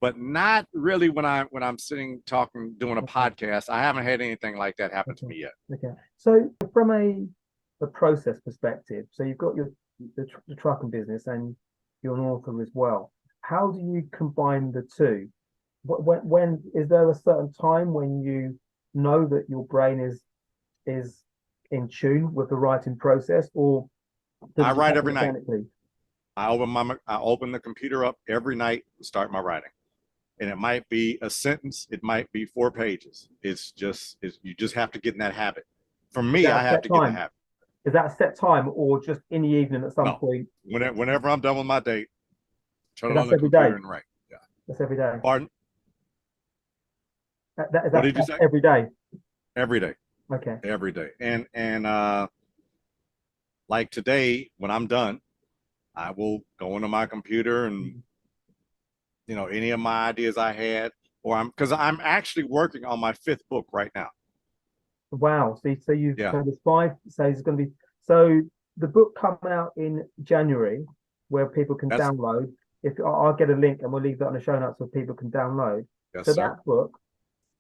But not really when I'm sitting talking, doing a podcast. I haven't had anything like that happen to me yet. Okay. So from a process perspective, so you've got the trucking business and you're an author as well. How do you combine the two? When is there a certain time when you know that your brain is in tune with the writing process, or I write every night. I open the computer up every night and start my writing. And it might be a sentence, it might be 4 pages. You just have to get in that habit. For me, I have to get in the habit. Is that a set time, or just in the evening at some point? Whenever I'm done with my day, turn it on the computer and write. Yeah. That's every day. Pardon? What did you say? Every day. Every day. Okay. Every day. And like today, when I'm done, I will go into my computer and any of my ideas I had, because I'm actually working on my 5th book right now. Wow. So there's 5. So it's going to be, so the book come out in January, where people can download. If I'll get a link and we'll leave that on the show notes so people can download. Yes, so sir. That book,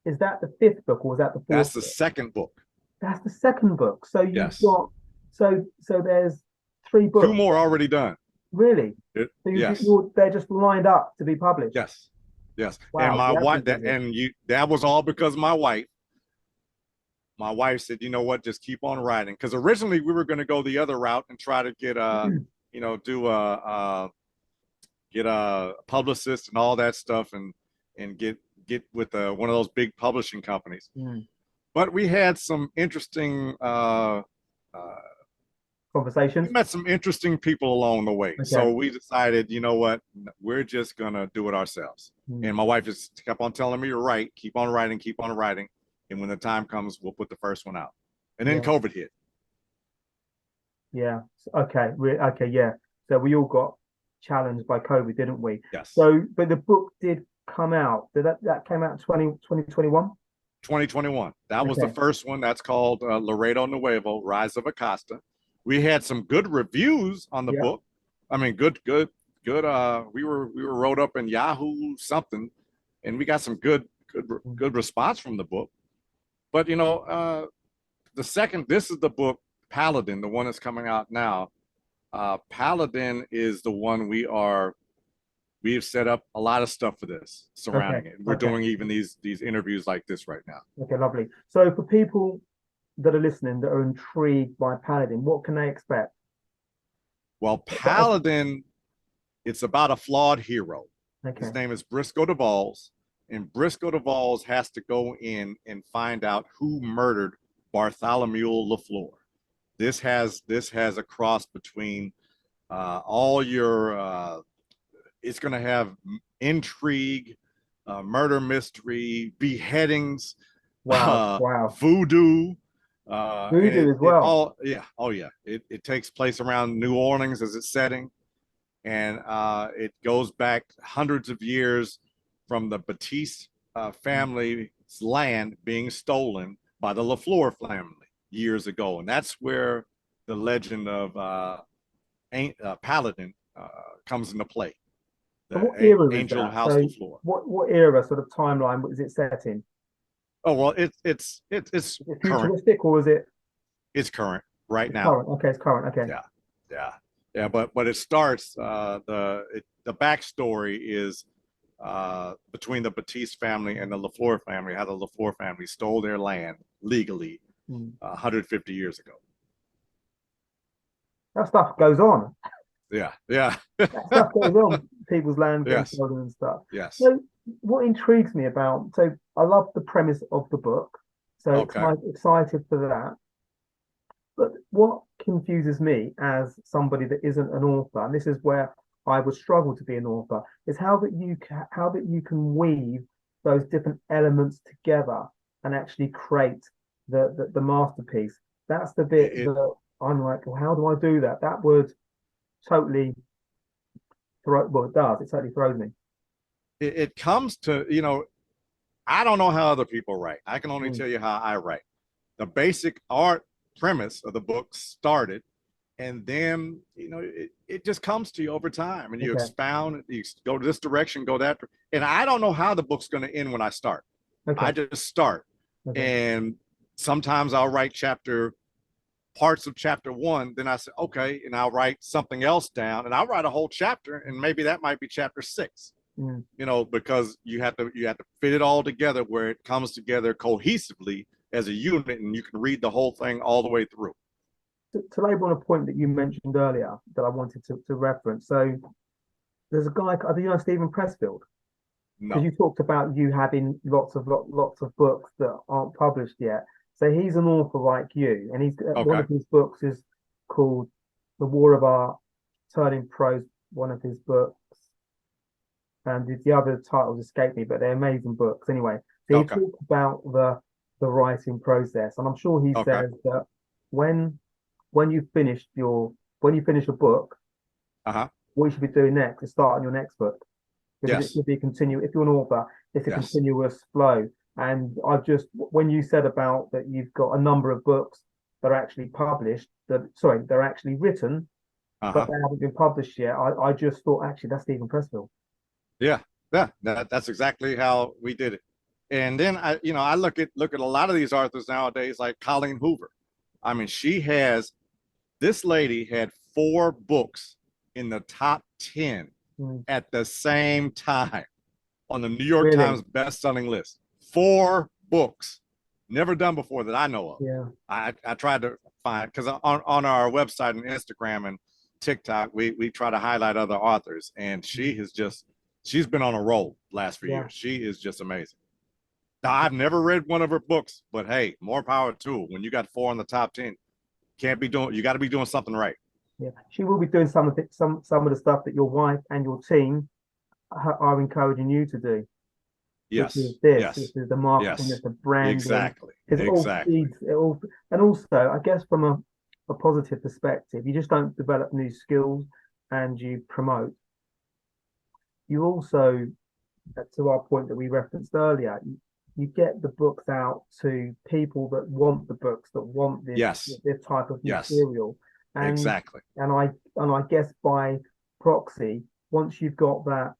is that the 5th book, or is that the 4th? That's the 2nd book. That's the 2nd book. So you've got, so there's 3 books. 2 more already done. Really? Yes. They're just lined up to be published. Yes. Wow, and my wife, that was all because my wife said, you know what, just keep on writing. Because originally we were going to go the other route and try to get get a publicist and all that stuff, and get with one of those big publishing companies. But we had some interesting conversations. We met some interesting people along the way. Okay. So we decided, you know what, we're just going to do it ourselves. And my wife just kept on telling me, you're right, keep on writing. And when the time comes, we'll put the first one out. And then COVID hit. Yeah. Okay. Yeah. So we all got challenged by COVID, didn't we? Yes. So, but the book did come out. That came out in 2021? 2021. That was the first one. That's called Laredo Nuevo, Rise of Acosta. We had some good reviews on the book. I mean, good. We were wrote up in Yahoo something, and we got some good response from the book. But this is the book Paladin, the one that's coming out now. Paladin is the one we've set up a lot of stuff for this surrounding it. We're doing even these interviews like this right now. Okay, lovely. So for people that are listening that are intrigued by Paladin, what can they expect? Well, Paladin, it's about a flawed hero. Okay. His name is Briscoe DeValls, and Briscoe DeValls has to go in and find out who murdered Bartholomew LaFleur. This has a cross between all your it's going to have intrigue, murder mystery, beheadings, voodoo. Voodoo as well. It takes place around New Orleans as its setting, and it goes back hundreds of years from the Batiste family's land being stolen by the LaFleur family years ago, and that's where the legend of Paladin comes into play. And what era is Angel that? House So to Floor. what era, sort of timeline, is it set in? Oh well, it's Is it current. futuristic or is it? It's current right It's now. current. Okay, it's current. Okay. Yeah, yeah, yeah. But it starts. The backstory is between the Batiste family and the LaFleur family. How the LaFleur family stole their land legally 150 years ago. That stuff goes on. Yeah, yeah. That stuff goes on. People's land getting Yes, stolen and stuff. yes. So what intrigues me about, so I love the premise of the book. So Okay. excited for that. But what confuses me as somebody that isn't an author, and this is where I would struggle to be an author, is how that you can weave those different elements together and actually create the masterpiece. That's the bit that I'm like, well, how do I do that? That would totally throw, well, it does. It totally throws me. It comes to, I don't know how other people write. I can only Mm. tell you how I write. The basic art premise of the book started, and then it just comes to you over time, and you Okay. expound. You go to this direction, go that, and I don't know how the book's going to end when I start. Okay. I just start, Okay. and sometimes I'll write parts of chapter one, then I say okay, and I'll write something else down, and I'll write a whole chapter, and maybe that might be chapter 6. Mm. Because you have to fit it all together where it comes together cohesively as a unit, and you can read the whole thing all the way through. To label on a point that you mentioned earlier that I wanted to reference. So there's a guy, do you know Stephen Pressfield? Because No. you talked about you having lots of books that aren't published yet. So he's an author like you, and he's one Okay. of his books is called The War of Art, Turning Prose, one of his books. And the other titles escape me, but they're amazing books anyway. So he Okay. talks about the writing process, and I'm sure he Okay. says that when you finish a book, Uh-huh. what you should be doing next is starting your next book, because it Yes. should be if you're an author, it's a Yes. continuous flow. And when you said about that you've got a number of books that are actually published, they're actually written, but Uh-huh. they haven't been published yet. I just thought actually that's Stephen Pressfield. Yeah. Yeah. That's exactly how we did it. And then I look at a lot of these authors nowadays, like Colleen Hoover. I mean, this lady had 4 books in the top 10 at the same time on the New York Really? Times best-selling list. 4 books, never done before that I know of. Yeah. I tried to find, because on our website and Instagram and TikTok, we try to highlight other authors, and she's been on a roll last few years. She is just amazing. Now, I've never read one of her books, but hey, more power to her. When you got 4 in the top 10, you got to be doing something right. Yeah, she will be doing some of the stuff that your wife and your team are encouraging you to do. Yes. Which is Yes. This is the marketing, yes. it's the branding. Exactly. Because exactly. it all, and also, I guess from a positive perspective, you just don't develop new skills and you promote. You also, to our point that we referenced earlier, you get the books out to people that want the books, that want this type of material. And exactly. And I guess by proxy, once you've got that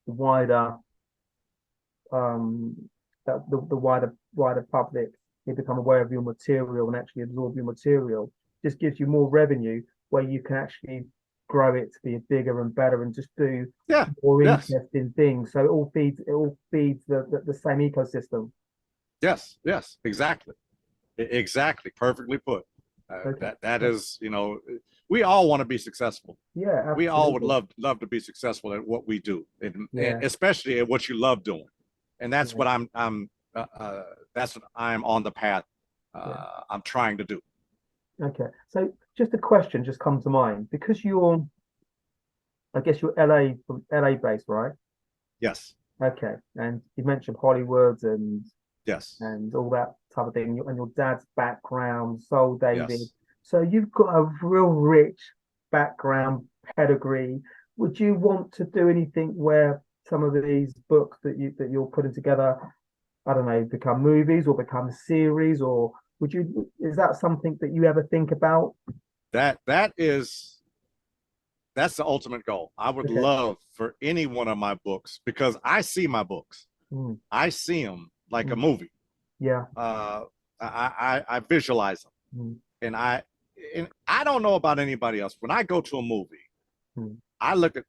wider the wider public, they become aware of your material and actually absorb your material, just gives you more revenue where you can actually grow it to be bigger and better and just do more interesting things. So it all feeds the same ecosystem. Yes, exactly. Perfectly put. That is, we all want to be successable. Yeah, absolutely. We all would love to be successful at what we do, and especially at what you love doing. And that's what that's what I'm on the path. I'm trying to do. Okay, so just a question just come to mind, because I guess you're LA based, right? Yes. Okay, and you mentioned Hollywood and all that type of thing, and your dad's background, Saul David. Yes. So you've got a real rich background pedigree. Would you want to do anything where some of these books that you're putting together, I don't know, become movies or become series, or is that something that you ever think about? That is that's the ultimate goal. I would Okay. love for any one of my books, because I see my books. Mm. I see them like a Mm. movie. Yeah. I visualize them, Mm. and I don't know about anybody else. When I go to a movie, Mm. I look at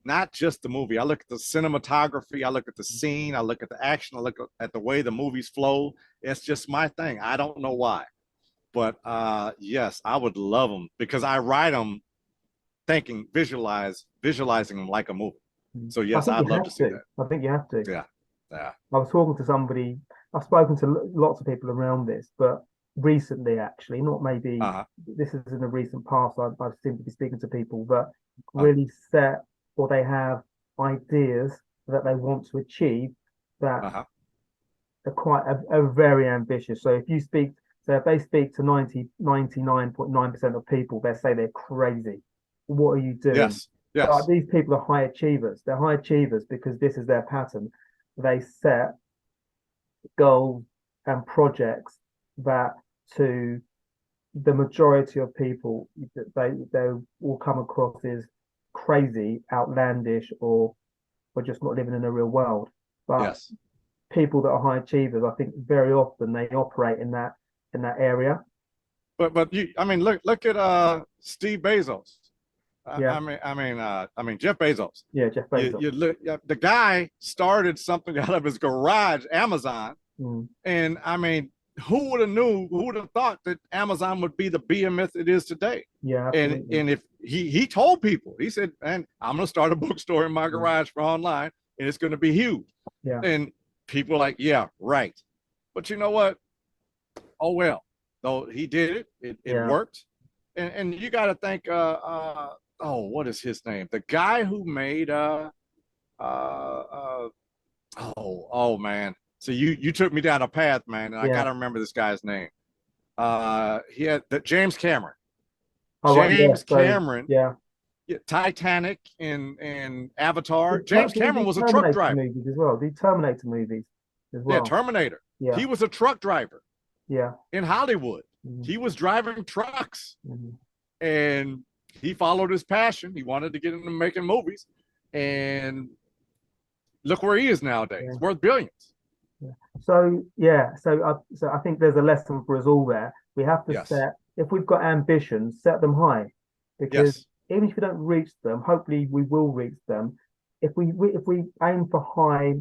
not just the movie. I look at the cinematography. I look at the scene. I look at the action. I look at the way the movies flow. It's just my thing. I don't know why, but yes, I would love them, because I write them thinking, visualizing them like a movie. Mm. So I yes, think I'd you love have to see to. that. I think you have to. Yeah, yeah. I was talking to somebody, I've spoken to lots of people around this, but recently, actually, not maybe Uh-huh. this is in the recent past, I seem to be speaking to people that Uh, really set or they have ideas that they want to achieve that uh-huh. are quite are very ambitious. So if you speak, so if they speak to 99.9% of people, they say they're crazy. What are you doing? Yes, But yes, these people are high achievers. They're high achievers because this is their pattern. They set goals and projects that to the majority of people they will come across as crazy, outlandish, or just not living in the real world. But yes. people that are high achievers, I think very often they operate in that area. But I mean, look at Steve Bezos. Yeah, I mean Jeff Bezos. yeah, Jeff Bezos. You look, the guy started something out of his garage, Amazon, Mm. and I mean, who would have knew? Who would have thought that Amazon would be the behemoth it is today? Yeah, And absolutely. if he told people, he said, "Man, I'm going to start a bookstore in my Yeah, garage for online, and it's going to be huge." yeah, And people are like, "Yeah, right." But you know what? Oh well. Though he did it, it yeah. worked. And you got to think, oh, what is his name? The guy who made uh oh man. So you took me down a path, man, and I Yeah. gotta remember this guy's name. He had the James Cameron. Oh, right. Yeah. James So, Cameron, yeah. yeah, Titanic and Avatar. Did James he Cameron do was a truck Terminator driver. movies as well? Did Terminator movies as Yeah, well? Terminator. Yeah. He was a truck driver Yeah. in Hollywood. Mhm. He was driving trucks, Mhm. and he followed his passion. He wanted to get into making movies, and look where he is nowadays, Yeah. worth billions. Yeah. So yeah, so I think there's a lesson for us all there. We have to Yes, set, if we've got ambitions, set them high, because yes, even if we don't reach them, hopefully we will reach them. If we aim for high,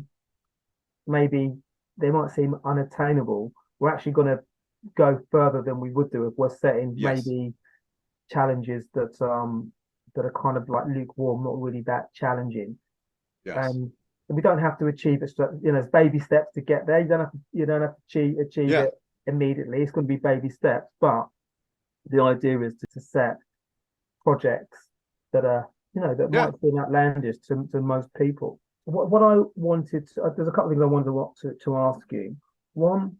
maybe they might seem unattainable. We're actually going to go further than we would do if we're setting yes, maybe challenges that are kind of like lukewarm, not really that challenging. yes, And we don't have to achieve it. You know, it's baby steps to get there. You don't have to achieve yeah, it immediately. It's going to be baby steps. But the idea is to set projects that are, you know, that yeah. might seem outlandish to most people. What I wanted to, there's a couple of things I wanted to ask you. One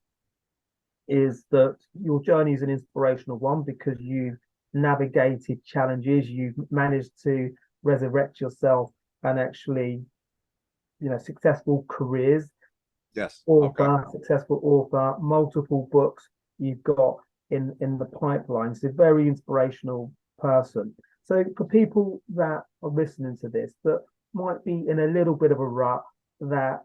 is that your journey is an inspirational one because you've navigated challenges, you've managed to resurrect yourself and actually, you know, successful careers, Yes. Okay. author, successful author, multiple books you've got in the pipeline. It's a very inspirational person. So for people that are listening to this that might be in a little bit of a rut, that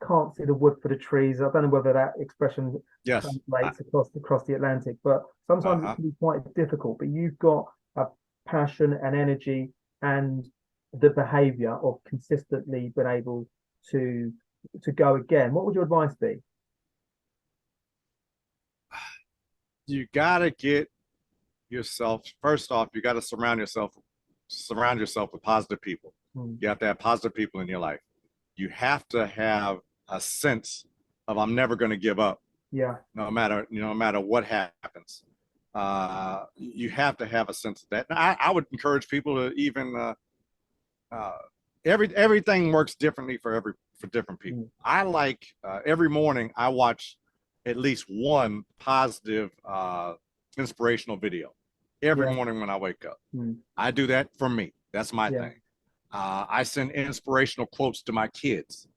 can't see the wood for the trees. I don't know whether that expression Yes. translates across the Atlantic, but sometimes it Uh-huh. can be quite difficult. But you've got a passion and energy and the behavior of consistently being able to go again. What would your advice be? You gotta get yourself first off. You gotta surround yourself with positive people. Hmm. You have to have positive people in your life. You have to have a sense of I'm never going to give up, Yeah, no matter what happens. You have to have a sense of that. And I would encourage people to even uh, everything works differently for different people. hmm. I like every morning I watch at least one positive inspirational video every Yeah, morning when I wake up. hmm. I do that for me. That's my Yeah. thing. I send inspirational quotes to my kids at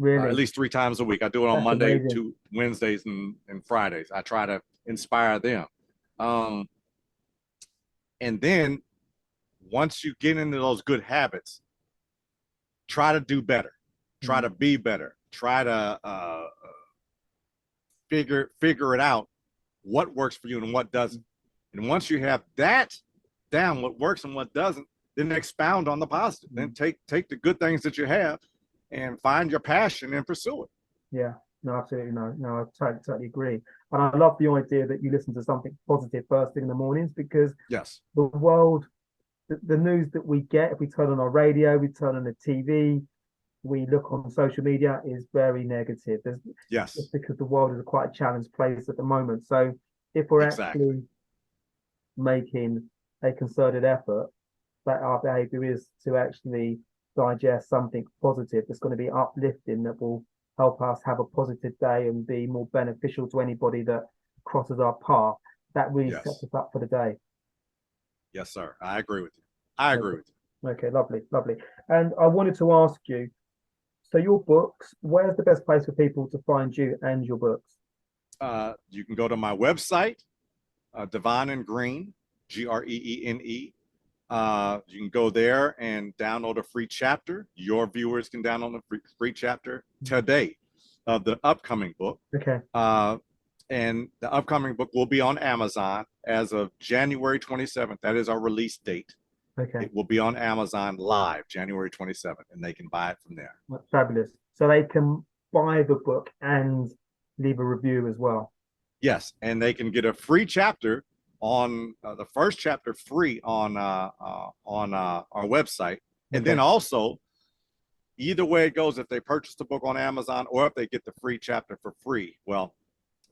Really, least 3 times a week. I do it on that's Monday, amazing. Wednesdays, and Fridays. I try to inspire them. And then once you get into those good habits, try to do better, try to be better, try to figure it out, what works for you and what doesn't. And once you have that down, what works and what doesn't, then expound on the positive. Then take the good things that you have and find your passion and pursue it. Yeah, no, absolutely. No, I totally agree. And I love the idea that you listen to something positive first thing in the mornings, because yes, the world, the news that we get, if we turn on our radio, we turn on the TV, we look on social media, is very negative. Yes, it's because the world is quite a challenged place at the moment. So if we're actually making a concerted effort, that our behavior is to actually digest something positive that's going to be uplifting, that will help us have a positive day and be more beneficial to anybody that crosses our path, that really sets us up for the day. Yes, sir. I agree with you. I agree with you. Okay, lovely. And I wanted to ask you, so your books, where's the best place for people to find you and your books? You can go to my website, DaVon And Greene, Greene. You can go there and download a free chapter. Your viewers can download a free chapter today of the upcoming book. Okay. And the upcoming book will be on Amazon as of January 27th. That is our release date. Okay. It will be on Amazon live January 27th, and they can buy it from there. That's fabulous. So they can buy the book and leave a review as well. Yes, and they can get a free chapter on the first chapter free on our website. And then also, either way it goes, if they purchase the book on Amazon or if they get the free chapter for free, well,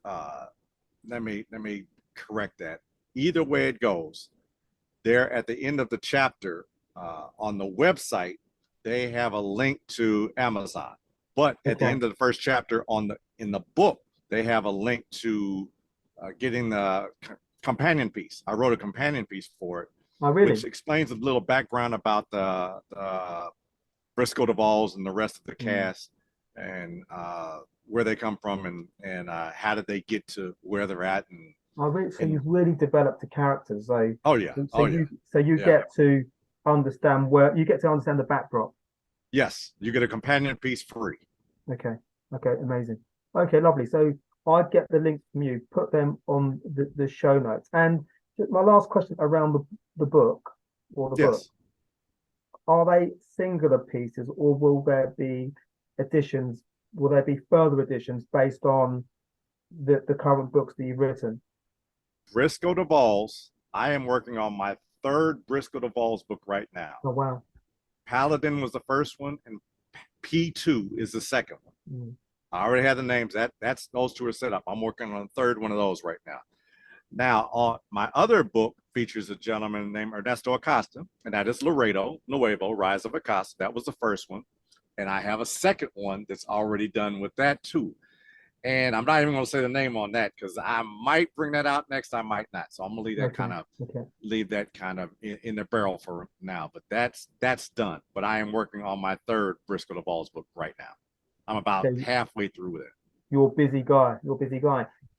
let me correct that. Either way it goes, there at the end of the chapter on the website, they have a link to Amazon. But at the end of the first chapter in the book, they have a link to getting the companion piece. I wrote a companion piece for it, which explains a little background about the Briscoe DeValls and the rest of the cast, and where they come from, and how did they get to where they're at. And so you've really developed the characters. So you get to understand the backdrop. Yes, you get a companion piece free. Okay, amazing. Okay, lovely. So I'd get the links from you, put them on the show notes. And my last question around the book or the book, are they singular pieces, or will there be additions? Will there be further additions based on the current books that you've written? Briscoe DeValls, I am working on my third Briscoe DeValls book right now. Oh, wow. Paladin was the first one, and P2 is the second one. I already had the names. That's those two are set up. I'm working on the third one of those right now. Now, my other book features a gentleman named Ernesto Acosta, and that is Laredo Nuevo, Rise of Acosta. That was the first one. And I have a second one that's already done with that too. And I'm not even going to say the name on that because I might bring that out next, I might not. So I'm going to leave that leave that kind of in the barrel for now. But that's done. But I am working on my third Briscoe DeValls book right now. I'm about halfway through with it. You're a busy guy. Do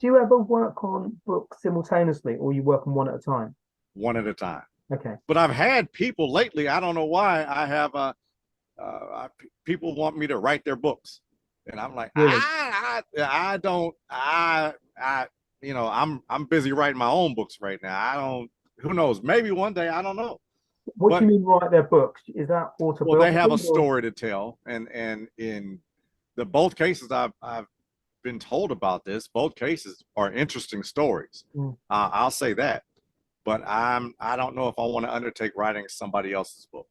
you ever work on books simultaneously, or you work on one at a time? One at a time. Okay. But I've had people lately, I don't know why, I have people want me to write their books. And I'm like, really? I don't, I'm busy writing my own books right now. Who knows? Maybe one day, I don't know. What do you mean write their books? Is that autobiography? Well, they have a story to tell. And in the both cases I've been told about this, both cases are interesting stories. I'll say that. But I don't know if I want to undertake writing somebody else's book.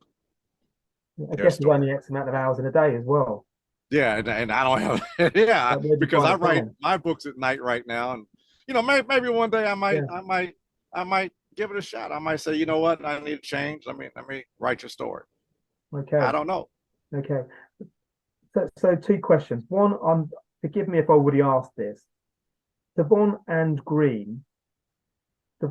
I guess it's only X amount of hours in a day as well. Yeah, and I don't have because I write my books at night right now, and maybe one day I might give it a shot. I might say, you know what, I need to change. Let me write your story. Okay. I don't know. Okay. So two questions. One, forgive me if I already asked this. DaVon and Greene. So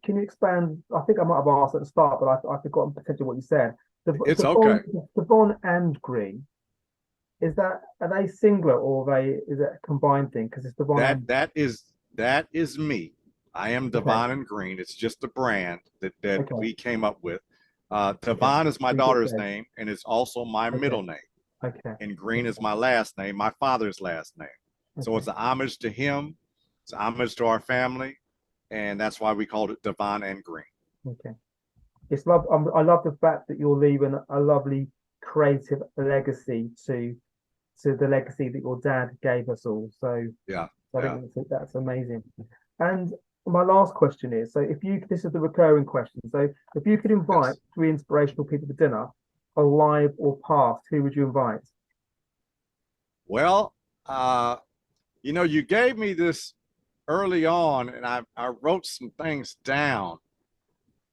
can you expand? I think I might have asked at the start, but I've forgotten potentially what you said. It's okay. DaVon and Greene. Are they singular, or is it a combined thing? Because it's DaVon. That is me. I am Okay. DaVon And Greene. It's just a brand that Okay. we came up with. DaVon is my daughter's name, and it's also my middle name. Okay. And Greene is my last name, my father's last name. So Okay. it's an homage to him. It's an homage to our family, and that's why we called it DaVon And Greene. Okay. It's love. I love the fact that you're leaving a lovely creative legacy to the legacy that your dad gave us all. So Yeah. I think that's amazing. And my last question is, so if you, this is the recurring question. So if you could invite three inspirational people to dinner, alive or past, who would you invite? Well, you know, you gave me this early on, and I wrote some things down.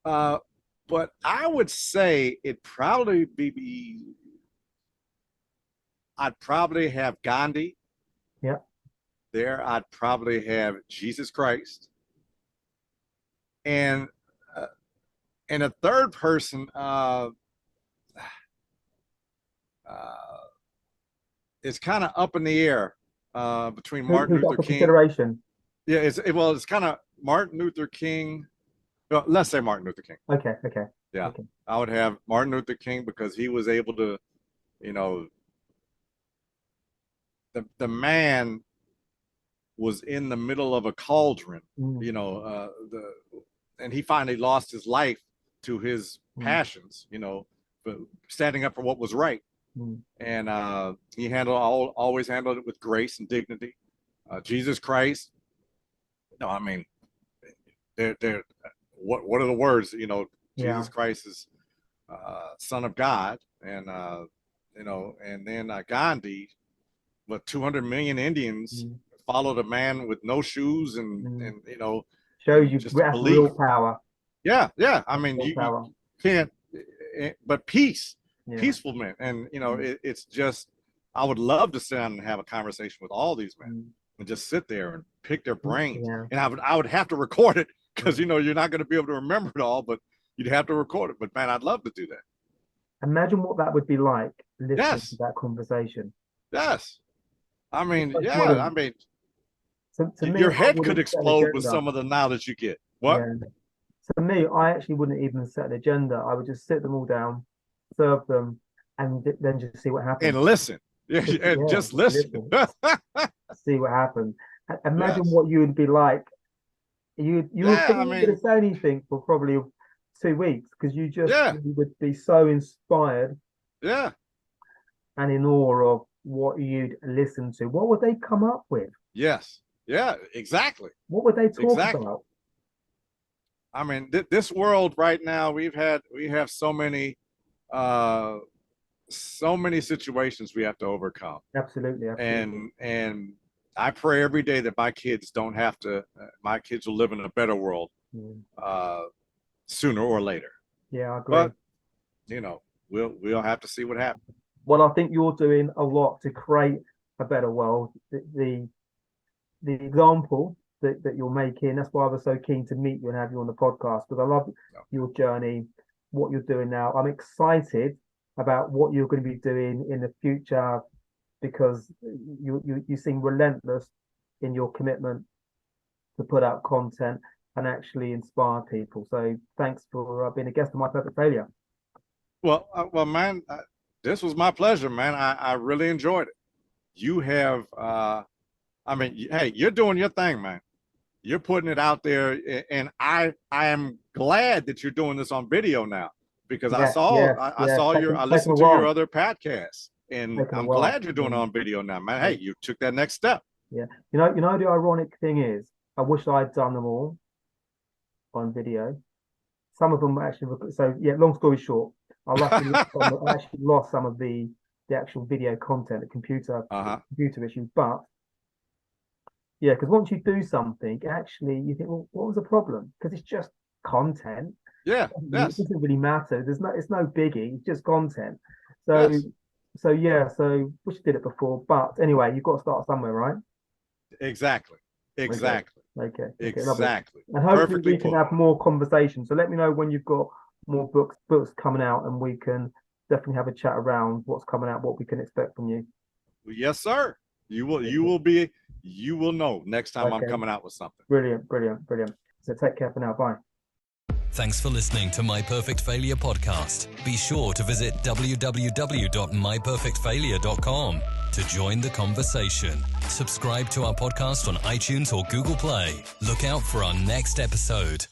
But I would say it'd probably I'd probably have Gandhi. Yeah. There, I'd probably have Jesus Christ, and a third person. It's kind of up in the air between Martin Who's up Luther for King. consideration? Yeah, it's kind of Martin Luther King. Well, let's say Martin Luther King. Okay. Okay. Yeah, okay. I would have Martin Luther King because he was able to, you know, the man was in the middle of a cauldron, you know, and he finally lost his life to his passions, you know, but standing up for what was right. And he always handled it with grace and dignity. Jesus Christ, no, I mean, they're what are the words? You know, Jesus Christ is Son of God, and you know, and then Gandhi, but 200 million Indians followed a man with no shoes and you know, shows you just that's real power. Yeah. I mean, you can't, but peaceful men, and you know, it's just, I would love to sit down and have a conversation with all these men and just sit there and pick their brains. And I would have to record it because you know, you're not going to be able to remember it all, but you'd have to record it. But man, I'd love to do that. Imagine what that would be like listening to that conversation. Yes. I mean, I mean, to me, your head could explode with some of the knowledge you get. What? Yeah. To me, I actually wouldn't even set an agenda. I would just sit them all down, serve them, and then just see what happens. And listen. And just listen. See what happens. Imagine what you would be like. You would think you could say anything for probably 2 weeks because you would be so inspired. Yeah. And in awe of what you'd listen to. What would they come up with? Yes. Yeah, exactly. What would they talk about? I mean, this world right now, we have so many situations we have to overcome. Absolutely. And I pray every day that my kids don't have to. My kids will live in a better world sooner or later. Yeah, I agree. But you know, we'll have to see what happens. Well, I think you're doing a lot to create a better world. The example that you're making, that's why I was so keen to meet you and have you on the podcast, because I love your journey, what you're doing now. I'm excited about what you're going to be doing in the future because you seem relentless in your commitment to put out content and actually inspire people. So thanks for being a guest of My Perfect Failure. Well, man, this was my pleasure, man. I really enjoyed it. You have, I mean, hey, you're doing your thing, man. You're putting it out there, and I am glad that you're doing this on video now because I listened to your other podcasts, and I'm glad you're doing it on video now, man. Hey, you took that next step. Yeah, you know the ironic thing is, I wish I'd done them all on video. Some of them actually. So yeah, long story short, I actually lost some of the actual video content, the computer issue, but. Yeah, because once you do something, actually, you think, well, what was the problem? Because it's just content. Yeah, it doesn't really matter. It's no biggie. It's just content. So, so wish you did it before. But anyway, you've got to start somewhere, right? Exactly. Okay. Exactly. And hopefully we can have more conversations. So let me know when you've got more books coming out, and we can definitely have a chat around what's coming out, what we can expect from you. Yes, sir. You will know next time I'm coming out with something. Brilliant. So take care for now. Bye. Thanks for listening to My Perfect Failure podcast. Be sure to visit www.myperfectfailure.com to join the conversation. Subscribe to our podcast on iTunes or Google Play. Look out for our next episode.